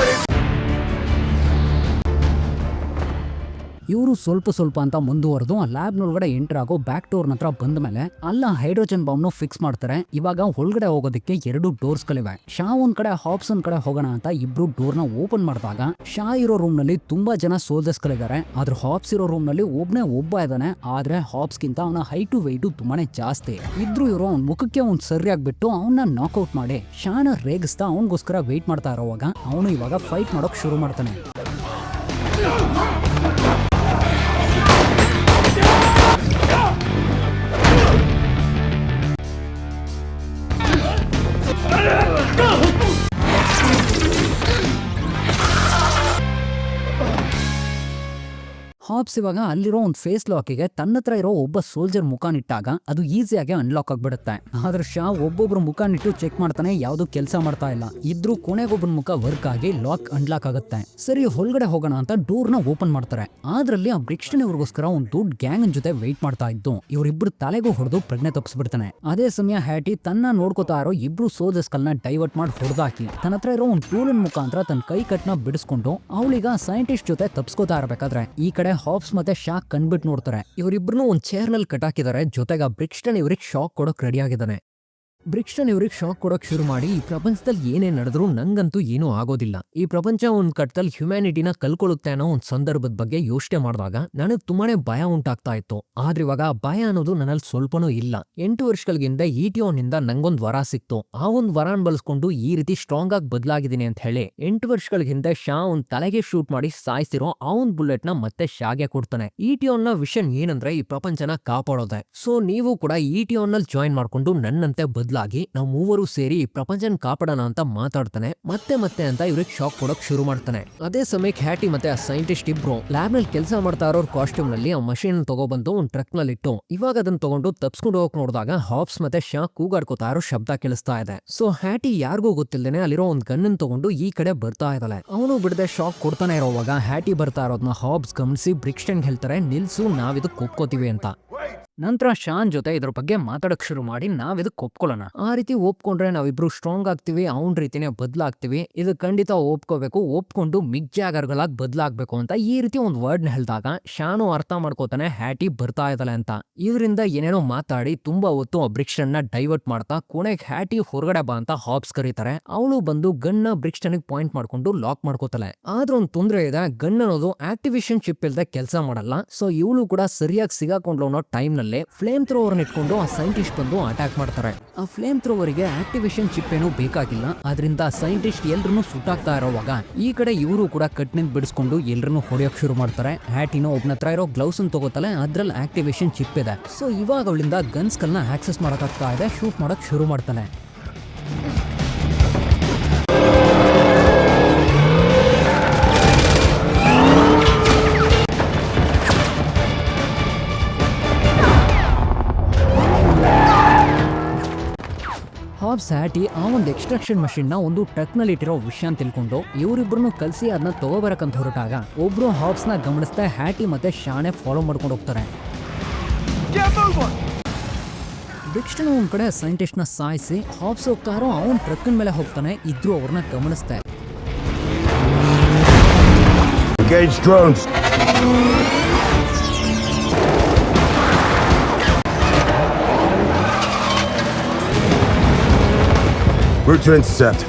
ಇವರು ಸ್ವಲ್ಪ ಅಂತ ಮುಂದುವರೆದು ಆ ಲ್ಯಾಬ್ ನೊಳಗಡೆ ಎಂಟರ್ ಆಗೋ ಬ್ಯಾಕ್ ಡೋರ್ ಹತ್ರ ಬಂದ ಮೇಲೆ ಅಲ್ಲ ಹೈಡ್ರೋಜನ್ ಬಾಂಬ್ ನ ಫಿಕ್ಸ್ ಮಾಡ್ತಾರೆ. ಇವಾಗ ಒಳಗಡೆ ಹೋಗೋದಕ್ಕೆ 2 ಡೋರ್ಸ್ ಗಳಿವೆ. ಶಾ ಒಂದ್ ಕಡೆ, ಹಾಬ್ಸ್ ಒಂದ್ ಕಡೆ ಹೋಗೋಣ ಅಂತ ಇಬ್ರು ಡೋರ್ ನ ಓಪನ್ ಮಾಡಿದಾಗ ಶಾ ಇರೋ ರೂಮ್ ನಲ್ಲಿ ತುಂಬಾ ಜನ ಸೋಲ್ಜರ್ಸ್ ಗಳಿದ್ದಾರೆ. ಆದ್ರೆ ಹಾಬ್ಸ್ ಇರೋ ರೂಮ್ ನಲ್ಲಿ ಒಬ್ಬ ಇದ್ದಾನೆ. ಆದ್ರೆ ಹಾಬ್ಸ್ ಗಿಂತ ಅವನ ಹೈಟು ವೆಯ್ಟು ತುಂಬಾನೇ ಜಾಸ್ತಿ ಇದ್ರು. ಇವರು ಅವ್ನ ಮುಖಕ್ಕೆ ಒಂದ್ ಸರಿಯಾಗಿ ಬಿಟ್ಟು ಅವನ್ನ ನಾಕ್ಔಟ್ ಮಾಡಿ ಶಾನ ರೇಗಿಸ್ತಾ ಅವನಿಗೋಸ್ಕರ ವೇಟ್ ಮಾಡ್ತಾ ಇರೋವಾಗ ಅವನು ಇವಾಗ ಫೈಟ್ ಮಾಡೋಕ್ ಶುರು ಮಾಡ್ತಾನೆ. ಹಾಬ್ಸ್ ಇವಾಗ ಅಲ್ಲಿರೋ ಒಂದು ಫೇಸ್ ಲಾಕಿಗೆ ತನ್ನತ್ರ ಇರೋ ಒಬ್ಬ ಸೋಲ್ಜರ್ ಮುಖನಿಟ್ಟಾಗ ಅದು ಈಸಿಯಾಗಿ ಅನ್ಲಾಕ್ ಆಗ್ಬಿಡುತ್ತೆ. ಆದ್ರೆ ಶಾ ಒಬ್ಬೊಬ್ರು ಮುಖನಿಟ್ಟು ಚೆಕ್ ಮಾಡ್ತಾನೆ, ಯಾವ್ದು ಕೆಲಸ ಮಾಡ್ತಾ ಇಲ್ಲ. ಇದ್ರೂ ಕೊನೆಗೊಬ್ಬನ ಮುಖ ವರ್ಕ್ ಆಗಿ ಲಾಕ್ ಅನ್ಲಾಕ್ ಆಗುತ್ತೆ. ಸರಿ ಹೊರಗಡೆ ಹೋಗೋಣ ಅಂತ ಡೋರ್ ನ ಓಪನ್ ಮಾಡ್ತಾರೆ. ಅದ್ರಲ್ಲಿ ಆ ಬ್ರಿಕ್ಸ್ಟನ್ ಇವ್ರಿಗೋಸ್ಕರ ಒಂದು ದೊಡ್ಡ ಗ್ಯಾಂಗ್ ಜೊತೆ ವೆಯ್ಟ್ ಮಾಡ್ತಾ ಇದ್ದು ಇವರಿಬ್ರು ತಲೆಗೂ ಹೊಡೆದು ಪ್ರಜ್ಞೆ ತಪ್ಪಿಸ್ಬಿಡ್ತಾನೆ. ಅದೇ ಸಮಯ ಹ್ಯಾಟಿ ತನ್ನ ನೋಡ್ಕೋತಾ ಇರೋ ಇಬ್ರು ಸೋಲ್ಜರ್ಸ್ ಗಳನ್ನ ಡೈವರ್ಟ್ ಮಾಡಿ ಹೊಡೆದಾಕಿ ತನ್ನ ಹತ್ರ ಇರೋ ಒಂದು ಟೂಲ್ ಮುಖಾಂತರ ತನ್ನ ಕೈ ಕಟ್ನ ಬಿಡಿಸ್ಕೊಂಡು ಅವಳೀಗ ಸೈಂಟಿಸ್ಟ್ ಜೊತೆ ತಪ್ಸ್ಕೋತಾ ಇರಬೇಕಾದ್ರೆ ಈ ಕಡೆ ಹಾಬ್ಸ್ ಮತ್ತೆ ಶಾಕ್ ಕಂಡ್ಬಿಟ್ಟು ನೋಡ್ತಾರೆ. ಇವರಿಬ್ರು ಒಂದು ಚೇರ್ ನಲ್ಲಿ ಕಟ್ಟಾಕಿದ್ದಾರೆ. ಜೊತೆಗೆ ಬ್ರಿಕ್ಸ್ಟನ್ ಇವ್ರಿಗೆ ಶಾಕ್ ಕೊಡೋಕ್ ರೆಡಿ ಆಗಿದ್ದಾನೆ. ಬ್ರಿಕ್ಸ್ಟನ್ ಇವ್ರಿಗೆ ಶಾಕ್ ಕೊಡೋಕ್ ಶುರು ಮಾಡಿ, ಈ ಪ್ರಪಂಚದಲ್ಲಿ ಏನೇ ನಡೆದ್ರು ನಂಗಂತೂ ಏನೂ ಆಗೋದಿಲ್ಲ. ಈ ಪ್ರಪಂಚ ಒಂದ್ ಕಟ್ಟದಲ್ಲಿ ಹ್ಯುಮ್ಯಾನಿಟಿನ ಕಲ್ಕೊಳ್ಳುತ್ತೆ ಅನ್ನೋ ಒಂದು ಸಂದರ್ಭದ ಬಗ್ಗೆ ಯೋಚನೆ ಮಾಡಿದಾಗ ನನಗೆ ತುಂಬಾನೇ ಭಯ ಉಂಟಾಗ್ತಾ ಇತ್ತು. ಆದ್ರೆ ಇವಾಗ ಭಯ ಅನ್ನೋದು ನನ್ನಲ್ಲಿ ಸ್ವಲ್ಪನೂ ಇಲ್ಲ. 8 ವರ್ಷಗಳಿಗಿಂತ ಇಟಿಒನಿಂದ ನಂಗೊಂದು ವರ ಸಿಕ್ತು. ಆ ಒಂದು ವರನ್ ಬಳಸ್ಕೊಂಡು ಈ ರೀತಿ ಸ್ಟ್ರಾಂಗ್ ಆಗಿ ಬದಲಾಗಿದ್ದೀನಿ ಅಂತ ಹೇಳಿ 8 ವರ್ಷಗಳ ಹಿಂದೆ ಶಾ ಒಂದ್ ತಲೆಗೆ ಶೂಟ್ ಮಾಡಿ ಸಾಯಿಸಿರೋ ಆ ಒಂದು ಬುಲೆಟ್ ನ ಮತ್ತೆ ಶಾಗೆ ಕೊಡ್ತಾನೆ. ಇಟಿಒನ್ ನ ವಿಷನ್ ಏನಂದ್ರೆ ಈ ಪ್ರಪಂಚನ ಕಾಪಾಡೋದೆ. ಸೊ ನೀವು ಕೂಡ ಇಟಿಒನ್ ನಲ್ಲಿ ಜಾಯಿನ್ ಮಾಡ್ಕೊಂಡು ನನ್ನಂತೆ ನಾವು ಮೂವರು ಸೇರಿ ಪ್ರಪಂಚನ ಕಾಪಾಡೋಣ ಅಂತ ಮಾತಾಡ್ತಾನೆ. ಮತ್ತೆ ಅಂತ ಇವ್ರಿಗೆ ಶಾಕ್ ಕೊಡೋಕ್ ಶುರು ಮಾಡ್ತಾನೆ. ಅದೇ ಸಮಯಕ್ಕೆ ಹ್ಯಾಟಿ ಮತ್ತೆ ಆ ಸೈಂಟಿಸ್ಟ್ ಇಬ್ರು ಲ್ಯಾಬ್ ನಲ್ಲಿ ಕೆಲಸ ಮಾಡ್ತಾ ಇರೋ ಕಾಸ್ಟ್ಯೂಮ್ ನಲ್ಲಿ ಆ ಮಷೀನ್ ತಗೊಬಂದು ಒಂದು ಟ್ರಕ್ ನಲ್ಲಿ ಇಟ್ಟು ಇವಾಗ ಅದನ್ನ ತಗೊಂಡು ತಪ್ಸ್ಕೊಂಡು ಹೋಗಕ್ ನೋಡಿದಾಗ ಹಾಬ್ಸ್ ಮತ್ತೆ ಶಾ ಕೂಗಾಡ್ಕೋತಾ ಇರೋ ಶಬ್ದ ಕೇಳಿಸ್ತಾ ಇದೆ. ಸೊ ಹ್ಯಾಟಿ ಯಾರಿಗೂ ಗೊತ್ತಿಲ್ಲದೇನೆ ಅಲ್ಲಿರೋ ಒಂದು ಗನ್ನನ್ ತಗೊಂಡು ಈ ಕಡೆ ಬರ್ತಾ ಇದ್ದಾಳೆ. ಅವನು ಬಿಡದೆ ಶಾಕ್ ಕೊಡ್ತಾನೆ ಇರೋವಾಗ ಹ್ಯಾಟಿ ಬರ್ತಾ ಇರೋದನ್ನ ಹಾಬ್ಸ್ ಗಮನಿಸಿ ಬ್ರಿಕ್ಸ್ಟನ್ ಹೇಳ್ತಾರೆ, ನಿಲ್ಸು, ನಾವಿದಕ್ಕೆ ಒಪ್ಕೋತೀವಿ ಅಂತ. ನಂತರ ಶಾನ್ ಜೊತೆ ಇದ್ರ ಬಗ್ಗೆ ಮಾತಾಡಕ್ ಶುರು ಮಾಡಿ ನಾವಿದಕ್ಕೆ ಒಪ್ಕೊಳ್ಳೋಣ. ಆ ರೀತಿ ಒಪ್ಕೊಂಡ್ರೆ ನಾವಿಬ್ರು ಸ್ಟ್ರಾಂಗ್ ಆಗ್ತೀವಿ, ಅವನ್ ರೀತಿನೇ ಬದಲಾಗ್ತೀವಿ. ಇದು ಖಂಡಿತ ಒಪ್ಕೋಬೇಕು, ಒಪ್ಕೊಂಡು ಮಿಗ್ ಜಾಗರ್ಗಳಾಗಿ ಬದಲಾಗ್ಬೇಕು ಅಂತ ಈ ರೀತಿ ಒಂದು ವರ್ಡ್ ನ ಹೇಳಿದಾಗ ಶಾನು ಅರ್ಥ ಮಾಡ್ಕೋತಾನೆ ಹ್ಯಾಟಿ ಬರ್ತಾ ಇದ್ದಾಳೆ ಅಂತ. ಇದರಿಂದ ಏನೇನೋ ಮಾತಾಡಿ ತುಂಬಾ ಹೊತ್ತು ಬ್ರಿಕ್ಸ್ಟನ್ ನ ಡೈವರ್ಟ್ ಮಾಡ್ತಾ ಕೊನೆಗೆ ಹ್ಯಾಟಿ ಹೊರಗಡೆ ಬಾ ಅಂತ ಹಾಬ್ಸ್ ಕರೀತಾರೆ. ಅವಳು ಬಂದು ಗನ್ನ ಬ್ರಿಕ್ಸ್ಟನ್ ಪಾಯಿಂಟ್ ಮಾಡ್ಕೊಂಡು ಲಾಕ್ ಮಾಡ್ಕೋತಾಳೆ. ಆದ್ರೆ ಒಂದು ತೊಂದರೆ ಇದೆ, ಗನ್ ಅನ್ನೋದು ಆಕ್ಟಿವೇಶನ್ ಚಿಪ್ ಇಲ್ಲದೆ ಕೆಲಸ ಮಾಡಲ್ಲ. ಸೊ ಇವಳು ಕೂಡ ಸರಿಯಾಗಿ ಸಿಗಾಕೊಂಡ್ಲು ಅನ್ನೋ ಟೈಮ್ ನಲ್ಲಿ ಫ್ಲೇಮ್ ಥ್ರೋವರ್ ಇಟ್ಕೊಂಡು ಆ ಸೈಂಟಿಸ್ಟ್ ಬಂದು ಅಟ್ಯಾಕ್ ಮಾಡ್ತಾರೆ. ಆ ಫ್ಲೇಮ್ ಥ್ರೋವರಿಗೆ ಆಕ್ಟಿವೇಶನ್ ಚಿಪ್ ಏನು ಬೇಕಾಗಿಲ್ಲ. ಅದರಿಂದ ಸೈಂಟಿಸ್ಟ್ ಎಲ್ರನ್ನೂ ಸುಟ್ಟಾಗ್ತಾ ಇರೋವಾಗ ಈ ಕಡೆ ಇವರು ಕೂಡ ಕಟ್ನಿಂದ ಬಿಡಿಸ್ಕೊಂಡು ಎಲ್ರನ್ನೂ ಹೊಡೆಯೋಕ್ ಶುರು ಮಾಡ್ತಾರೆ. ಹ್ಯಾಟಿನೋ ಒಬ್ನ ಹತ್ರ ಇರೋ ಗ್ಲೌಸ್ ಅನ್ನು ತಗೋತಾಳೆ, ಅದ್ರಲ್ಲಿ ಆಕ್ಟಿವೇಶನ್ ಚಿಪ್ ಇದೆ. ಸೊ ಇವಾಗ ಅವಳಿಂದ ಗನ್ಸ್ ಗಳನ್ನ ಆಕ್ಸೆಸ್ ಮಾಡಕ್ಕಾಗ್ತಾ ಇದೆ, ಶೂಟ್ ಮಾಡಕ್ ಶುರು ಮಾಡ್ತಾನೆ. ಹಾಬ್ಸ್ ಹ್ಯಾಟಿ ಆ ಒಂದು ಎಕ್ಸ್ಟ್ರಾಕ್ಷನ್ ಮಷಿನ್ ನ ಒಂದು ಟ್ರಕ್ ನಲ್ಲಿ ಇಟ್ಟಿರೋ ವಿಷಯ ಅಂತ ತಿಳ್ಕೊಂಡು ಇವರಿಬ್ರು ಕಲ್ಸಿ ಅದನ್ನ ತಗೋಬರಕಂತ ಹೊರಟಾಗ ಒಬ್ರು ಹಾಬ್ಸ್ ನ ಗಮನಿಸ್ತಾ ಹ್ಯಾಟಿ ಮತ್ತೆ ಶಾನೆ ಫಾಲೋ ಮಾಡ್ಕೊಂಡು ಹೋಗ್ತಾರೆ. ಬ್ರಿಕ್ಸ್ಟನ್ ಒಂದ್ ಕಡೆ ಸೈಂಟಿಸ್ಟ್ ನ ಸಾಯಿಸಿ ಹಾಬ್ಸ್ ಹೋಗ್ತಾರೋ ಅವನ್ ಟ್ರಕ್ ಮೇಲೆ ಹೋಗ್ತಾನೆ. ಇದ್ರು ಅವ್ರನ್ನ ಗಮನಿಸ್ತಾ Route to intercept.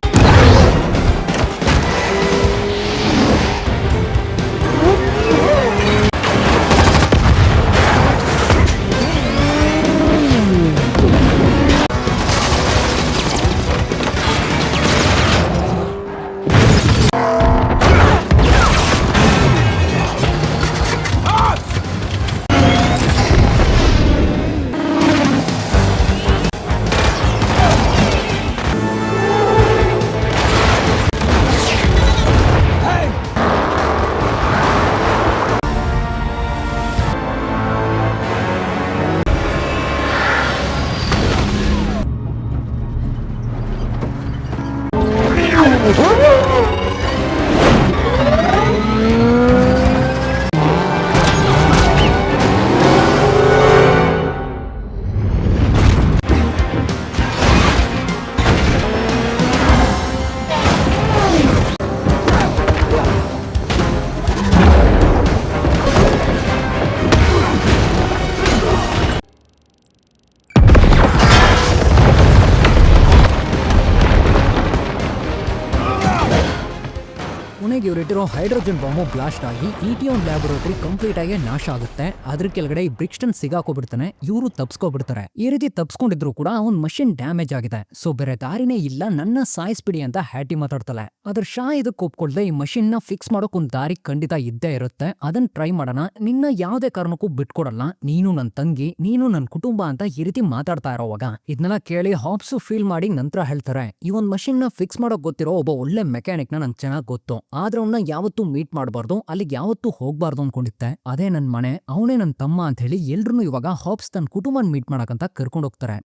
ಇವರಿಟ್ಟಿರೋ ಹೈಡ್ರೋಜನ್ ಬಾಂಬು ಬ್ಲಾಸ್ಟ್ ಆಗಿ ಇಟಿಒನ್ ಲ್ಯಾಬೊರೇಟರಿ ಕಂಪ್ಲೀಟ್ ಆಗಿ ನಾಶ ಆಗುತ್ತೆ. ಅದ್ರ ಕೆಳಗಡೆ ಬ್ರಿಕ್ಸ್ಟನ್ ಸಿಗಾಕೋಬಿಡ್ತಾನೆ, ಇವರು ತಪ್ಸ್ಕೊಬಿಡ್ತಾರೆ. ಈ ರೀತಿ ತಪ್ಸ್ಕೊಂಡಿದ್ರು ಕೂಡ ಅವನ್ ಮಷಿನ್ ಡ್ಯಾಮೇಜ್ ಆಗಿದೆ. ಸೊ ಬೇರೆ ದಾರಿನೇ ಇಲ್ಲ, ನನ್ನ ಸಾಯಿಸ್ಬಿಡಿ ಅಂತ ಹ್ಯಾಟಿ ಮಾತಾಡ್ತಾಳೆ. ಅದ್ರ ಶಾ ಇದಕ್ಕೆ ಒಪ್ಕೊಳ್ದೆ ಈ ಮಷಿನ್ ನ ಫಿಕ್ಸ್ ಮಾಡೋಕ್ ಒಂದ್ ದಾರಿ ಖಂಡಿತ ಇದ್ದೇ ಇರುತ್ತೆ, ಅದನ್ನ ಟ್ರೈ ಮಾಡೋಣ, ನಿನ್ನ ಯಾವುದೇ ಕಾರಣಕ್ಕೂ ಬಿಟ್ಕೊಡಲ್ಲ, ನೀನು ನನ್ ತಂಗಿ, ನೀನು ನನ್ ಕುಟುಂಬ ಅಂತ ಈ ರೀತಿ ಮಾತಾಡ್ತಾ ಇರೋವಾಗ ಇದನ್ನೆಲ್ಲ ಕೇಳಿ ಹಾಬ್ಸ್ ಫೀಲ್ ಮಾಡಿ ನಂತರ ಹೇಳ್ತಾರೆ, ಈ ಒಂದ್ ಮಷಿನ್ ನ ಫಿಕ್ಸ್ ಮಾಡೋಕ್ ಗೊತ್ತಿರೋ ಒಬ್ಬ ಒಳ್ಳೆ ಮೆಕ್ಯಾನಿಕ್ ನ ನಂಗೆ ಚೆನ್ನಾಗ್ ಗೊತ್ತು, ಆ ಆದ್ರೆ ಅವನ್ನ ಯಾವತ್ತೂ ಮೀಟ್ ಮಾಡಬಾರ್ದು, ಅಲ್ಲಿಗೆ ಯಾವತ್ತೂ ಹೋಗ್ಬಾರ್ದು ಅನ್ಕೊಂಡಿದ್ದೆ. ಅದೇ ನನ್ ಮನೆ, ಅವನೇ ನನ್ ತಮ್ಮ ಅಂತ ಹೇಳಿ ಎಲ್ರು ಇವಾಗ ಹಾಬ್ಸ್ ತನ್ನ ಕುಟುಂಬನ ಮೀಟ್ ಮಾಡಕಂತ ಕರ್ಕೊಂಡು ಹೋಗ್ತಾರೆ.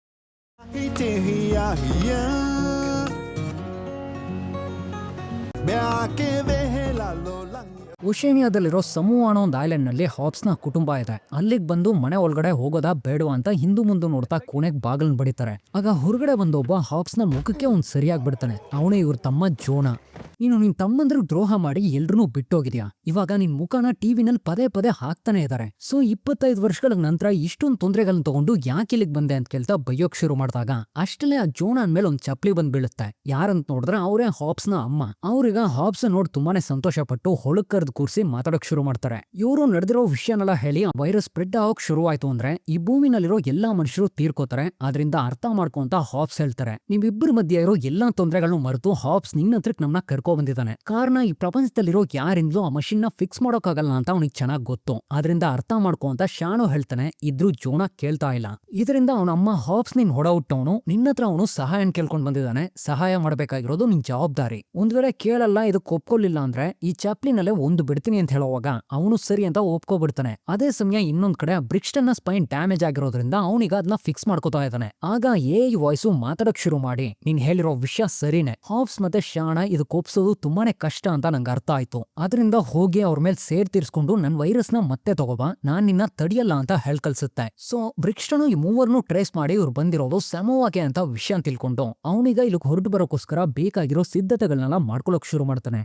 ಒಶೇನಿಯಾದಲ್ಲಿರೋ ಸಮೂಹ ಅನ್ನೋ ಒಂದು ಐಲ್ಯಾಂಡ್ ನಲ್ಲಿ ಹಾಬ್ಸ್ನ ಕುಟುಂಬ ಇದೆ. ಅಲ್ಲಿಗೆ ಬಂದು ಮನೆ ಒಳಗಡೆ ಹೋಗೋದಾ ಬೇಡವಾ ಅಂತ ಹಿಂದು ಮುಂದೆ ನೋಡ್ತಾ ಕೋಣೆಗೆ ಬಾಗಿಲನ್ನ ಬಡಿತಾರೆ. ಆಗ ಹೊರಗಡೆ ಬಂದೊಬ್ಬ ಹಾಬ್ಸ್ನ ಮುಖಕ್ಕೆ ಒಂದು ಸರಿಯಾಗಿ ಬಿಡ್ತಾನೆ. ಅವನೇ ಇವ್ರ ತಮ್ಮ ಜೋನಾ. ನೀನು ನಿನ್ ತಮ್ಮಂದ್ರಿಗೆ ದ್ರೋಹ ಮಾಡಿ ಎಲ್ರೂ ಬಿಟ್ಟೋಗಿದ್ಯಾ, ಇವಾಗ ನಿನ್ ಮುಖನ ಟಿವಿನಲ್ಲಿ ಪದೇ ಪದೇ ಹಾಕ್ತಾನೆ ಇದ್ದಾರೆ. ಸೊ 25 ವರ್ಷಗಳ ನಂತರ ಇಷ್ಟೊಂದು ತೊಂದರೆಗಳನ್ನ ತಗೊಂಡು ಯಾಕೆ ಇಲ್ಲಿಗೆ ಬಂದೆ ಅಂತ ಕೇಳ್ತಾ ಬೈಯೋಕ್ ಶುರು ಮಾಡಿದಾಗ ಅಷ್ಟಲ್ಲೇ ಆ ಜೋನಾ ಅಂದ್ಮೇಲೆ ಒಂದು ಚಪ್ಲಿ ಬಂದ್ ಬೀಳುತ್ತೆ. ಯಾರಂತ ನೋಡಿದ್ರೆ ಅವರೇ ಹಾಬ್ಸ್ನ ಅಮ್ಮ. ಅವ್ರೀಗ ಹಾಬ್ಸ್ ನೋಡಿ ತುಂಬಾನೇ ಸಂತೋಷ ಪಟ್ಟು ಹೊಳಕ್ ಕರೆದು ಕೂರಿಸಿ ಮಾತಾಡೋಕ್ ಶುರು ಮಾಡ್ತಾರೆ. ಇವರು ನಡೆದಿರೋ ವಿಷಯನೆಲ್ಲ ಹೇಳಿ ವೈರಸ್ ಸ್ಪ್ರೆಡ್ ಆಗೋಕ್ ಶುರುವಾಯ್ತು ಅಂದ್ರೆ ಈ ಭೂಮಿನಲ್ಲಿರೋ ಎಲ್ಲಾ ಮನುಷ್ಯರು ತೀರ್ಕೋತಾರೆ, ಅದರಿಂದ ಅರ್ಥ ಮಾಡ್ಕೊಂತ ಹಾಬ್ಸ್ ಹೇಳ್ತಾರೆ, ನಿಮ್ಮಿಬ್ಬರ ಮಧ್ಯೆ ಇರೋ ಎಲ್ಲಾ ತೊಂದರೆಗಳನ್ನು ಮರೆತು ಹಾಬ್ಸ್ ನಿನ್ನ ಹತ್ರಕ್ಕೆ ನಮ್ಮನ್ನ ಕರ್ಕೊ ಬಂದಿದ್ದಾನೆ. ಕಾರಣ ಈ ಪ್ರಪಂಚದಲ್ಲಿರೋ ಯಾರಿಂದಲೂ ಆ ಮಷಿನ್ ನ ಫಿಕ್ಸ್ ಮಾಡೋಕ್ಕಾಗಲ್ಲ ಅಂತ ಅವನಿಗೆ ಚೆನ್ನಾಗಿ ಗೊತ್ತು. ಅದರಿಂದ ಅರ್ಥ ಮಾಡ್ಕೊ ಅಂತ ಶಾನೋ ಹೇಳ್ತಾನೆ. ಇದ್ರೂ ಜೋನಾ ಕೇಳ್ತಾ ಇಲ್ಲ. ಇದರಿಂದ ಅವನ ಅಮ್ಮ ಹಾಬ್ಸ್ ನಿನ್ ಹೊಡ ಹುಟ್ಟವನು, ನಿನ್ನತ್ರ ಅವನು ಸಹಾಯನ ಕೇಳ್ಕೊಂಡ್ ಬಂದಿದ್ದಾನೆ, ಸಹಾಯ ಮಾಡ್ಬೇಕಾಗಿರೋದು ನಿನ್ ಜವಾಬ್ದಾರಿ. ಒಂದ್ ವೇಳೆ ಕೇಳಲ್ಲ, ಇದಕ್ಕೆ ಒಪ್ಕೊಳ್ಳಿಲ್ಲ ಅಂದ್ರೆ ಈ ಚಾಪ್ಲಿನಲ್ಲೇ ಒಂದು ಬಿಡ್ತೀನಿ ಅಂತ ಹೇಳೋವಾಗ ಅವನು ಸರಿ ಅಂತ ಒಪ್ಕೊಬಿಡ್ತಾನೆ. ಅದೇ ಸಮಯ ಇನ್ನೊಂದ್ ಕಡೆ ಬ್ರಿಕ್ಸ್ಟನ್ ನ ಸ್ಪೈನ್ ಡ್ಯಾಮೇಜ್ ಆಗಿರೋದ್ರಿಂದ ಅವನಿಗ ಅದನ್ನ ಫಿಕ್ಸ್ ಮಾಡ್ಕೋತಾ ಇದ್ದಾನೆ. ಆಗ ಈ ವಾಯ್ಸು ಮಾತಾಡಕ್ ಶುರು ಮಾಡಿ, ನೀನ್ ಹೇಳಿರೋ ವಿಷಯ ಸರಿನೇ, ಹಾಬ್ಸ್ ಮತ್ತೆ ಶಾಣ ಇದಕ್ಕೆ ಒಪ್ಸೋದು ತುಂಬಾನೇ ಕಷ್ಟ ಅಂತ ನಂಗೆ ಅರ್ಥ ಆಯ್ತು. ಅದರಿಂದ ಹೋಗಿ ಅವ್ರ ಮೇಲೆ ಸೇರ್ ತೀರ್ಸ್ಕೊಂಡು ನನ್ ವೈರಸ್ ನ ಮತ್ತೆ ತಗೋಬಾ, ನಾನ್ ನಿನ್ನ ತಡಿಯಲ್ಲ ಅಂತ ಹೇಳ್ಕಲ್ಸುತ್ತೆ. ಸೊ ಬ್ರಿಕ್ಸ್ಟನ್ ಈ ಮೂವರ್ನು ಟ್ರೇಸ್ ಮಾಡಿ ಇವ್ರು ಬಂದಿರೋದು ಸಮವಾಗೆ ಅಂತ ವಿಷಯ ತಿಳ್ಕೊಂಡು ಅವನಿಗ ಇಲ್ಲಿ ಹೊರಟು ಬರೋಕೋಸ್ಕರ ಬೇಕಾಗಿರೋ ಸಿದ್ಧತೆಗಳನ್ನೆಲ್ಲ ಮಾಡ್ಕೊಳಕ್ ಶುರು ಮಾಡ್ತಾನೆ.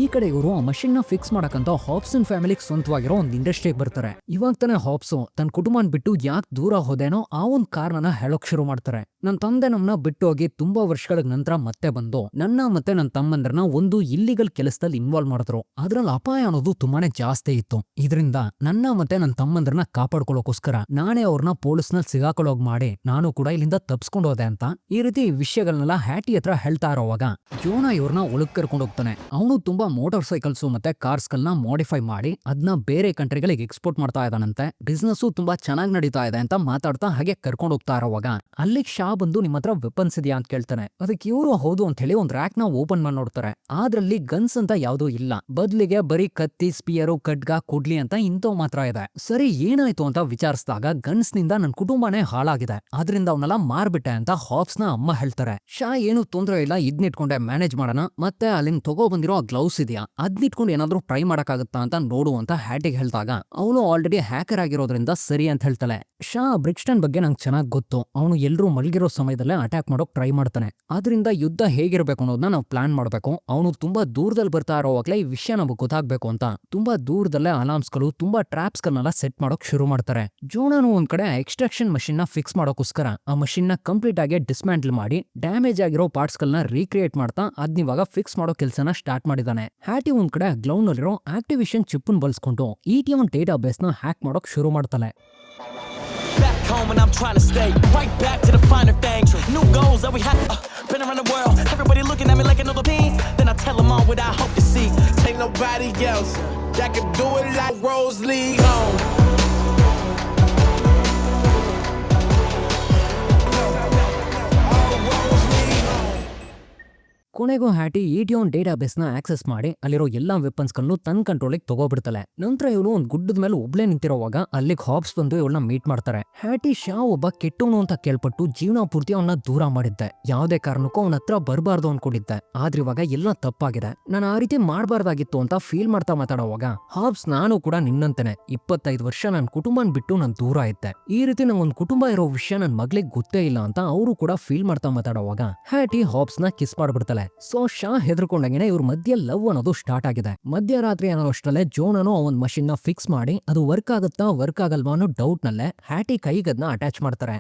ಈ ಕಡೆ ಇವರು ಆ ಮಷಿನ್ ನ ಫಿಕ್ಸ್ ಮಾಡಕಂತ ಹಾಬ್ಸನ್ ಫ್ಯಾಮಿಲಿಗೆ ಸ್ವಂತವಾಗಿರೋ ಒಂದು ಇಂಡಸ್ಟ್ರಿಗೆ ಬರ್ತಾರೆ. ಇವಾಗ ತಾನೆ ಹಾಬ್ಸು ತನ್ನ ಕುಟುಂಬನ ಬಿಟ್ಟು ಯಾಕೆ ದೂರ ಹೋದೇನೋ ಆ ಒಂದು ಕಾರಣನ ಹೇಳೋಕ್ ಶುರು ಮಾಡ್ತಾರೆ. ನನ್ನ ತಂದೆ ನಮ್ಮನ್ನ ಬಿಟ್ಟು ಹೋಗಿ ತುಂಬಾ ವರ್ಷಗಳ ನಂತರ ಮತ್ತೆ ಬಂದು ನನ್ನ ಮತ್ತೆ ನನ್ನ ತಮ್ಮಂದ್ರನ್ನ ಒಂದು ಇಲ್ಲಿಗಲ್ ಕೆಲಸದಲ್ಲಿ ಇನ್ವಾಲ್ವ್ ಮಾಡಿದ್ರು. ಅದ್ರಲ್ಲಿ ಅಪಾಯ ಅನ್ನೋದು ತುಂಬಾನೇ ಜಾಸ್ತಿ ಇತ್ತು. ಇದರಿಂದ ನನ್ನ ಮತ್ತೆ ನನ್ನ ತಮ್ಮಂದ್ರನ್ನ ಕಾಪಾಡ್ಕೊಳ್ಳೋಕೋಸ್ಕರ ನಾನೇ ಅವ್ರನ್ನ ಪೊಲೀಸ್ನಲ್ಲಿ ಸಿಗಾಕೊಳ್ಳೋಗ್ ಮಾಡಿ ನಾನು ಕೂಡ ಇಲ್ಲಿಂದ ತಪ್ಸ್ಕೊಂಡು ಹೋದೆ ಅಂತ ಈ ರೀತಿ ವಿಷಯಗಳನ್ನೆಲ್ಲ ಹ್ಯಾಟಿ ಹತ್ರ ಹೇಳ್ತಾ ಇರೋವಾಗ ಜೋನಾ ಇವ್ರನ್ನ ಒಳಗ್ ಕರ್ಕೊಂಡು ಹೋಗ್ತಾನೆ. ಅವನು ತುಂಬಾ ಮೋಟಾರ್ ಸೈಕಲ್ಸ್ ಮತ್ತೆ ಕಾರ್ಸ್ ಗಳನ್ನ ಮಾಡಿಫೈ ಮಾಡಿ ಅದನ್ನ ಬೇರೆ ಕಂಟ್ರಿಗಳಿಗೆ ಎಕ್ಸ್ಪೋರ್ಟ್ ಮಾಡ್ತಾ ಇದ್ದಾನಂತೆ. ಬಿಸ್ನೆಸ್ ತುಂಬಾ ಚೆನ್ನಾಗಿ ನಡೀತಾ ಇದೆ ಅಂತ ಮಾತಾಡ್ತಾ ಹಾಗೆ ಕರ್ಕೊಂಡು ಹೋಗ್ತಾ ಇರೋವಾಗ ಅಲ್ಲಿಗೆ ಶಾ ಬಂದು ನಿಮ್ಮ ಹತ್ರ ವೆಪನ್ಸ್ ಇದೆಯಾ ಅಂತ ಕೇಳ್ತಾನೆ. ಅದಕ್ಕೆ ಇವರು ಹೌದು ಅಂತ ಹೇಳಿ ಒಂದ್ ರ್ಯಾಕ್ ನ ಓಪನ್ ಮಾಡಿ ನೋಡ್ತಾರೆ. ಅದ್ರಲ್ಲಿ ಗನ್ಸ್ ಅಂತ ಯಾವ್ದೂ ಇಲ್ಲ, ಬದ್ಲಿಗೆ ಬರೀ ಕತ್ತಿ, ಸ್ಪಿಯರು, ಖಡ್ಗ, ಕೊಡ್ಲಿ ಅಂತ ಇಂಥವ್ ಮಾತ್ರ ಇದೆ. ಸರಿ ಏನಾಯ್ತು ಅಂತ ವಿಚಾರಿಸಿದಾಗ ಗನ್ಸ್ ನಿಂದ ನನ್ನ ಕುಟುಂಬನೇ ಹಾಳಾಗಿದೆ, ಆದ್ರಿಂದ ಅವನ್ನೆಲ್ಲ ಮಾರ್ಬಿಟ್ಟೆ ಅಂತ ಹಾಬ್ಸ್ ನ ಅಮ್ಮ ಹೇಳ್ತಾರೆ. ಶಾ ಏನು ತೊಂದರೆ ಇಲ್ಲ, ಇದ್ನಿಟ್ಕೊಂಡೆ ಮ್ಯಾನೇಜ್ ಮಾಡೋಣ, ಮತ್ತೆ ಅಲ್ಲಿಂದ ತಗೋ ಬಂದಿರೋ ಗ್ಲೌಸ್ ಇದೆಯಾ ಅದ್ನಿಟ್ಕೊಂಡು ಏನಾದ್ರೂ ಟ್ರೈ ಮಾಡಕ್ಕಾಗತ್ತಾ ಅಂತ ನೋಡು ಅಂತ ಹ್ಯಾಟಿಗೆ ಹೇಳ್ದಾಗ ಅವನು ಆಲ್ರೆಡಿ ಹ್ಯಾಕರ್ ಆಗಿರೋದ್ರಿಂದ ಸರಿ ಅಂತ ಹೇಳ್ತಾಳೆ. ಶಾ ಬ್ರಿಕ್ಸ್ಟನ್ ಬಗ್ಗೆ ನಂಗೆ ಚೆನ್ನಾಗಿ ಗೊತ್ತು, ಅವನು ಎಲ್ರೂ ಮಲಗಿರೋ ಸಮಯದಲ್ಲೇ ಅಟ್ಯಾಕ್ ಮಾಡೋಕ್ ಟ್ರೈ ಮಾಡ್ತಾನೆ. ಆದ್ರಿಂದ ಯುದ್ಧ ಹೇಗಿರ್ಬೇಕು ಅನ್ನೋದನ್ನ ನಾವು ಪ್ಲಾನ್ ಮಾಡ್ಬೇಕು. ಅವನು ತುಂಬಾ ದೂರದಲ್ಲಿ ಬರ್ತಾ ಇರೋವಾಗ್ಲೇ ಈ ವಿಷಯ ನಮಗೆ ಗೊತ್ತಾಗ್ಬೇಕು ಅಂತ ತುಂಬಾ ದೂರದಲ್ಲೇ ಅಲಾರ್ಮ್ಸ್ಗಳು, ತುಂಬಾ ಟ್ರಾಪ್ಸ್ ಗಳನ್ನೆಲ್ಲ ಸೆಟ್ ಮಾಡೋಕ್ ಶುರು ಮಾಡ್ತಾರೆ. ಜೋನಾನು ಒಂದ್ ಕಡೆ ಎಕ್ಸ್ಟ್ರಾಕ್ಷನ್ ಮಷಿನ್ ನ ಫಿಕ್ಸ್ ಮಾಡೋಕೋಸ್ಕರ ಆ ಮಷಿನ್ ನ ಕಂಪ್ಲೀಟ್ ಆಗಿ ಡಿಸ್ಮ್ಯಾಂಟಲ್ ಮಾಡಿ ಡ್ಯಾಮೇಜ್ ಆಗಿರೋ ಪಾರ್ಟ್ಸ್ ಗಳನ್ನ ರೀಕ್ರಿಯೇಟ್ ಮಾಡ್ತಾ ಅದ್ನಿವಾಗ ಫಿಕ್ಸ್ ಮಾಡೋ ಕೆಲಸನ ಸ್ಟಾರ್ಟ್ ಮಾಡಿದಾನೆ. ಹ್ಯಾಟಿ ಒಂದ್ ಕಡೆ ಗ್ಲೌಂಡ್ ನಲ್ಲಿರೋ ಆಕ್ಟಿವೇಶನ್ ಚಿಪ್ ಬಳಸ್ಕೊಂಡು ETM ಡೇಟಾ ಬೇಸ್ ನ ಹ್ಯಾಕ್ ಮಾಡೋಕ್ ಶುರು ಮಾಡ್ತಾಳೆ. Back home and I'm trying to stay right back to the finer things. New goals that we had. Been around the world. Everybody looking at me like another bean. Then I tell them all what I hope to see. Ain't nobody else that can do it like Rose League home. ಕೊನೆಗೂ ಹ್ಯಾಟಿ ETM ಡೇಟಾ ಬೇಸ್ ನ ಆಕ್ಸೆಸ್ ಮಾಡಿ ಅಲ್ಲಿರೋ ಎಲ್ಲಾ ವೆಪನ್ಸ್ ಗಳನ್ನು ತನ್ನ ಕಂಟ್ರೋಲಿಗೆ ತಗೋಬಿಡ್ತಾಳೆ. ನಂತರ ಇವನು ಒಂದು ಗುಡ್ಡದ ಮೇಲೆ ಒಬ್ಳೆ ನಿಂತಿರೋವಾಗ ಅಲ್ಲಿಗೆ ಹಾಬ್ಸ್ ಬಂದು ಇವಳನ್ನ ಮೀಟ್ ಮಾಡ್ತಾರೆ. ಹ್ಯಾಟಿ ಶಾ ಒಬ್ಬ ಕೆಟ್ಟವನು ಅಂತ ಕೇಳ್ಪಟ್ಟು ಜೀವನ ಪೂರ್ತಿ ಅವನ್ನ ದೂರ ಮಾಡಿದ್ದೆ, ಯಾವುದೇ ಕಾರಣಕ್ಕೂ ಅವನ ಹತ್ರ ಬರಬಾರ್ದು ಅನ್ಕೊಂಡಿದ್ದೆ. ಆದ್ರೆ ಇವಾಗ ಎಲ್ಲ ತಪ್ಪಾಗಿದೆ, ನಾನು ಆ ರೀತಿ ಮಾಡಬಾರ್ದಾಗಿತ್ತು ಅಂತ ಫೀಲ್ ಮಾಡ್ತಾ ಮಾತಾಡೋವಾಗ ಹಾಬ್ಸ್ ನಾನು ಕೂಡ ನಿನ್ನಂತೆನೆ 25 ವರ್ಷ ನನ್ನ ಕುಟುಂಬನ ಬಿಟ್ಟು ನಾನು ದೂರ ಇದ್ದೆ, ಈ ರೀತಿ ನಂಗೊಂದು ಕುಟುಂಬ ಇರೋ ವಿಷಯ ನನ್ನ ಮಗಳಿಗೆ ಗೊತ್ತೇ ಇಲ್ಲ ಅಂತ ಅವರು ಕೂಡ ಫೀಲ್ ಮಾಡ್ತಾ ಮಾತಾಡೋವಾಗ ಹ್ಯಾಟಿ ಹಾಬ್ಸ್ ನ ಕಿಸ್ ಮಾಡ್ಬಿಡ್ತಾಳೆ. ಸೊ ಶಾ ಹೆದರ್ಕೊಂಡಂಗೆನೆ ಇವ್ರ ಮಧ್ಯೆ ಲವ್ ಅನ್ನೋದು ಸ್ಟಾರ್ಟ್ ಆಗಿದೆ. ಮಧ್ಯರಾತ್ರಿ ಅನ್ನೋಷ್ಟರಲ್ಲೇ ಜೋನನು ಅವನ್ ಮಷಿನ್ ನ ಫಿಕ್ಸ್ ಮಾಡಿ ಅದು ವರ್ಕ್ ಆಗುತ್ತಾ ವರ್ಕ್ ಆಗಲ್ವಾ ಅನ್ನೋ ಡೌಟ್ ನಲ್ಲೇ ಹ್ಯಾಟಿ ಕೈಗದ್ನ ಅಟ್ಯಾಚ್ ಮಾಡ್ತಾರೆ.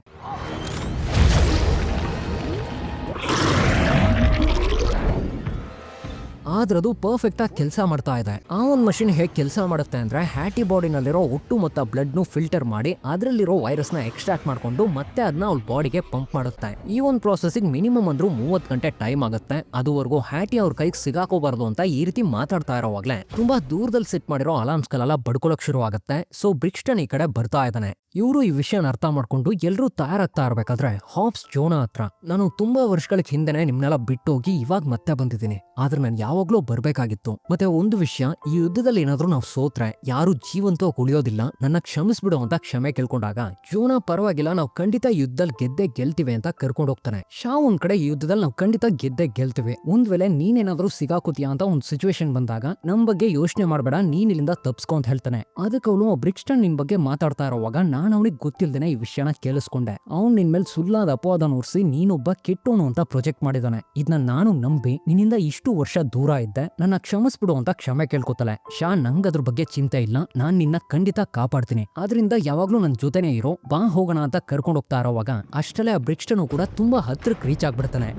ಆದ್ರೆ ಅದು ಪರ್ಫೆಕ್ಟ್ ಆಗಿ ಕೆಲಸ ಮಾಡ್ತಾ ಇದೆ. ಆ ಒಂದು ಮಷಿನ್ ಹೇಗೆ ಕೆಲಸ ಮಾಡುತ್ತೆ ಅಂದ್ರೆ ಹ್ಯಾಟಿ ಬಾಡಿನಲ್ಲಿರೋ ಒಟ್ಟು ಮೊತ್ತ ಬ್ಲಡ್ ನು ಫಿಲ್ಟರ್ ಮಾಡಿ ಅದರಲ್ಲಿರೋ ವೈರಸ್ ನ ಎಕ್ಸ್ಟ್ರಾಕ್ಟ್ ಮಾಡ್ಕೊಂಡು ಮತ್ತೆ ಅದನ್ನ ಅವ್ಳ ಬಾಡಿಗೆ ಪಂಪ್ ಮಾಡುತ್ತೆ. ಈ ಒಂದು ಪ್ರೋಸೆಸ್ಗೆ ಮಿನಿಮಮ್ ಅಂದ್ರೂ 30 ಗಂಟೆ ಟೈಮ್ ಆಗುತ್ತೆ. ಅದುವರೆಗೂ ಹ್ಯಾಟಿ ಅವ್ರ ಕೈಗೆ ಸಿಗಾಕೋಬಾರ್ದು ಅಂತ ಈ ರೀತಿ ಮಾತಾಡ್ತಾ ಇರೋವಾಗ್ಲೇ ತುಂಬಾ ದೂರದಲ್ಲಿ ಸೆಟ್ ಮಾಡಿರೋ ಅಲಾರ್ಮ್ಸ್ ಗಳೆಲ್ಲ ಬಡ್ಕೊಳಕ್ ಶುರು ಆಗುತ್ತೆ. ಸೊ ಬ್ರಿಕ್ಸ್ಟನ್ ಈ ಕಡೆ ಬರ್ತಾ ಇದ್ದಾನೆ. ಇವರು ಈ ವಿಷಯನ ಅರ್ಥ ಮಾಡ್ಕೊಂಡು ಎಲ್ಲರೂ ತಯಾರಾಗ್ತಾ ಇರ್ಬೇಕಾದ್ರೆ ಹಾಬ್ಸ್ ಜೋನಾ ಹತ್ರ, ನಾನು ತುಂಬಾ ವರ್ಷಗಳ ಹಿಂದೆನೆ ನಿಮ್ನೆಲ್ಲ ಬಿಟ್ಟೋಗಿ ಇವಾಗ ಮತ್ತೆ ಬಂದಿದ್ದೀನಿ, ಆದ್ರೆ ನಾನು ಯಾವಾಗ್ಲೂ ಬರ್ಬೇಕಾಗಿತ್ತು. ಮತ್ತೆ ಒಂದು ವಿಷಯ, ಈ ಯುದ್ಧದಲ್ಲಿ ಏನಾದ್ರೂ ನಾವು ಸೋತ್ರೆ ಯಾರು ಜೀವಂತವಾಗಿ ಉಳಿಯೋದಿಲ್ಲ, ನನ್ನ ಕ್ಷಮಿಸ್ಬಿಡು ಅಂತ ಕ್ಷಮೆ ಕೇಳ್ಕೊಂಡಾಗ ಜೋನಾ ಪರವಾಗಿಲ್ಲ, ನಾವು ಖಂಡಿತ ಯುದ್ಧದಲ್ಲಿ ಗೆದ್ದೆ ಗೆಲ್ತೀವಿ ಅಂತ ಕರ್ಕೊಂಡು ಹೋಗ್ತಾನೆ. ಶಾ ಒಂದ್ ಕಡೆ ಈ ಯುದ್ಧದಲ್ಲಿ ನಾವು ಖಂಡಿತ ಗೆದ್ದೆ ಗೆಲ್ತೀವಿ, ಒಂದ್ ವೇಳೆ ನೀನೇನಾದ್ರೂ ಸಿಗಾಕೋತೀಯಾ ಅಂತ ಒಂದು ಸಿಚುವೇಶನ್ ಬಂದಾಗ ನಮ್ ಬಗ್ಗೆ ಯೋಚನೆ ಮಾಡ್ಬೇಡ, ನೀನ್ ಇಲ್ಲಿಂದ ತಪ್ಸ್ಕೊ ಅಂತ ಹೇಳ್ತಾನೆ. ಅದಕ್ಕೆ ಅವನು ಬ್ರಿಕ್ಸ್ಟನ್ ನಿನ್ ಬಗ್ಗೆ ಮಾತಾಡ್ತಾ ಇರೋವಾಗ ನಾನು ಅವನಿಗೆ ಗೊತ್ತಿಲ್ದೇನೆ ಈ ವಿಷಯನ ಕೇಳಿಸ್ಕೊಂಡೆ. ಅವ್ನು ನಿನ್ ಮೇಲೆ ಸುಳ್ಳಾದ ಅಪವಾದ ಉರ್ಸಿ ನೀನೊಬ್ಬ ಕೆಟ್ಟೋನು ಅಂತ ಪ್ರೊಜೆಕ್ಟ್ ಮಾಡಿದಾನೆ. ಇದನ್ನ ನಾನು ನಂಬಿ ನಿನ್ನಿಂದ ಇಷ್ಟು ವರ್ಷ ದೂರ ಇದ್ದೆ, ನನ್ನ ಕ್ಷಮಿಸ್ಬಿಡು ಅಂತ ಕ್ಷಮೆ ಕೇಳ್ಕೊತಾಳೆ. ಶಾ, ನಂಗದ್ರ ಬಗ್ಗೆ ಚಿಂತೆ ಇಲ್ಲ, ನಾನ್ ನಿನ್ನ ಖಂಡಿತ ಕಾಪಾಡ್ತೀನಿ, ಆದ್ರಿಂದ ಯಾವಾಗ್ಲೂ ನನ್ ಜೊತೆನೆ ಇರೋ, ಬಾ ಹೋಗೋಣ ಅಂತ ಕರ್ಕೊಂಡು ಹೋಗ್ತಾ ಇರೋವಾಗ ಅಷ್ಟಲ್ಲೇ ಆ ಬ್ರಿಕ್ಸ್ಟನ್ ಕೂಡ ತುಂಬಾ ಹತ್ರಕ್ಕೆ ರೀಚ್ ಆಗ್ಬಿಡ್ತಾನೆ.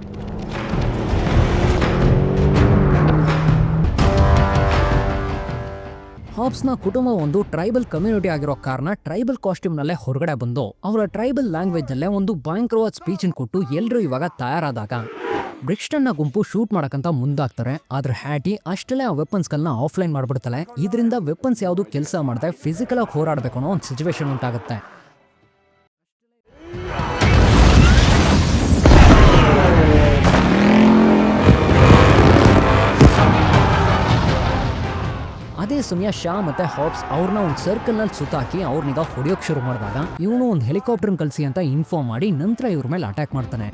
ಹಾಬ್ಸ್ನ ಕುಟುಂಬ ಒಂದು ಟ್ರೈಬಲ್ ಕಮ್ಯುನಿಟಿ ಆಗಿರೋ ಕಾರಣ ಟ್ರೈಬಲ್ ಕಾಸ್ಟ್ಯೂಮ್ ನಲ್ಲೇ ಹೊರಗಡೆ ಬಂದು ಅವರ ಟ್ರೈಬಲ್ ಲ್ಯಾಂಗ್ವೇಜ್ ನಲ್ಲೇ ಒಂದು ಭಯಂಕರವಾದ ಸ್ಪೀಚ್ ಕೊಟ್ಟು ಎಲ್ರು ಇವಾಗ ತಯಾರಾದಾಗ ಬ್ರಿಕ್ಸ್ಟನ್ನ ಗುಂಪು ಶೂಟ್ ಮಾಡಕಂತ ಮುಂದಾಗ್ತಾರೆ. ಆದ್ರೆ ಹ್ಯಾಟಿ ಅಷ್ಟಲ್ಲೇ ಆ ವೆಪನ್ಸ್ ಗಳನ್ನ ಆಫ್ಲೈನ್ ಮಾಡ್ಬಿಡ್ತಾಳೆ. ಇದರಿಂದ ವೆಪನ್ಸ್ ಯಾವುದು ಕೆಲಸ ಮಾಡದೆ ಫಿಸಿಕಲ್ ಆಗಿ ಹೋರಾಡಬೇಕು ಅನ್ನೋ ಒಂದು ಸಿಚುವೇಶನ್ ಉಂಟಾಗುತ್ತೆ. ಅದೇ ಸಮಯ ಶಾ ಮತ್ತೆ ಹಾಬ್ಸ್ ಅವ್ರನ್ನ ಒಂದು ಸರ್ಕಲ್ ನಲ್ಲಿ ಸುತ್ತಾಕಿ ಅವ್ರನ್ನೀಗ ಹೊಡೆಯೋಕ್ ಶುರು ಮಾಡಿದಾಗ ಇವನು ಒಂದು ಹೆಲಿಕಾಪ್ಟರ್ ಕಳಿಸಿ ಅಂತ ಇನ್ಫಾರ್ಮ್ ಮಾಡಿ ನಂತರ ಇವ್ರ ಮೇಲೆ ಅಟ್ಯಾಕ್ ಮಾಡ್ತಾನೆ.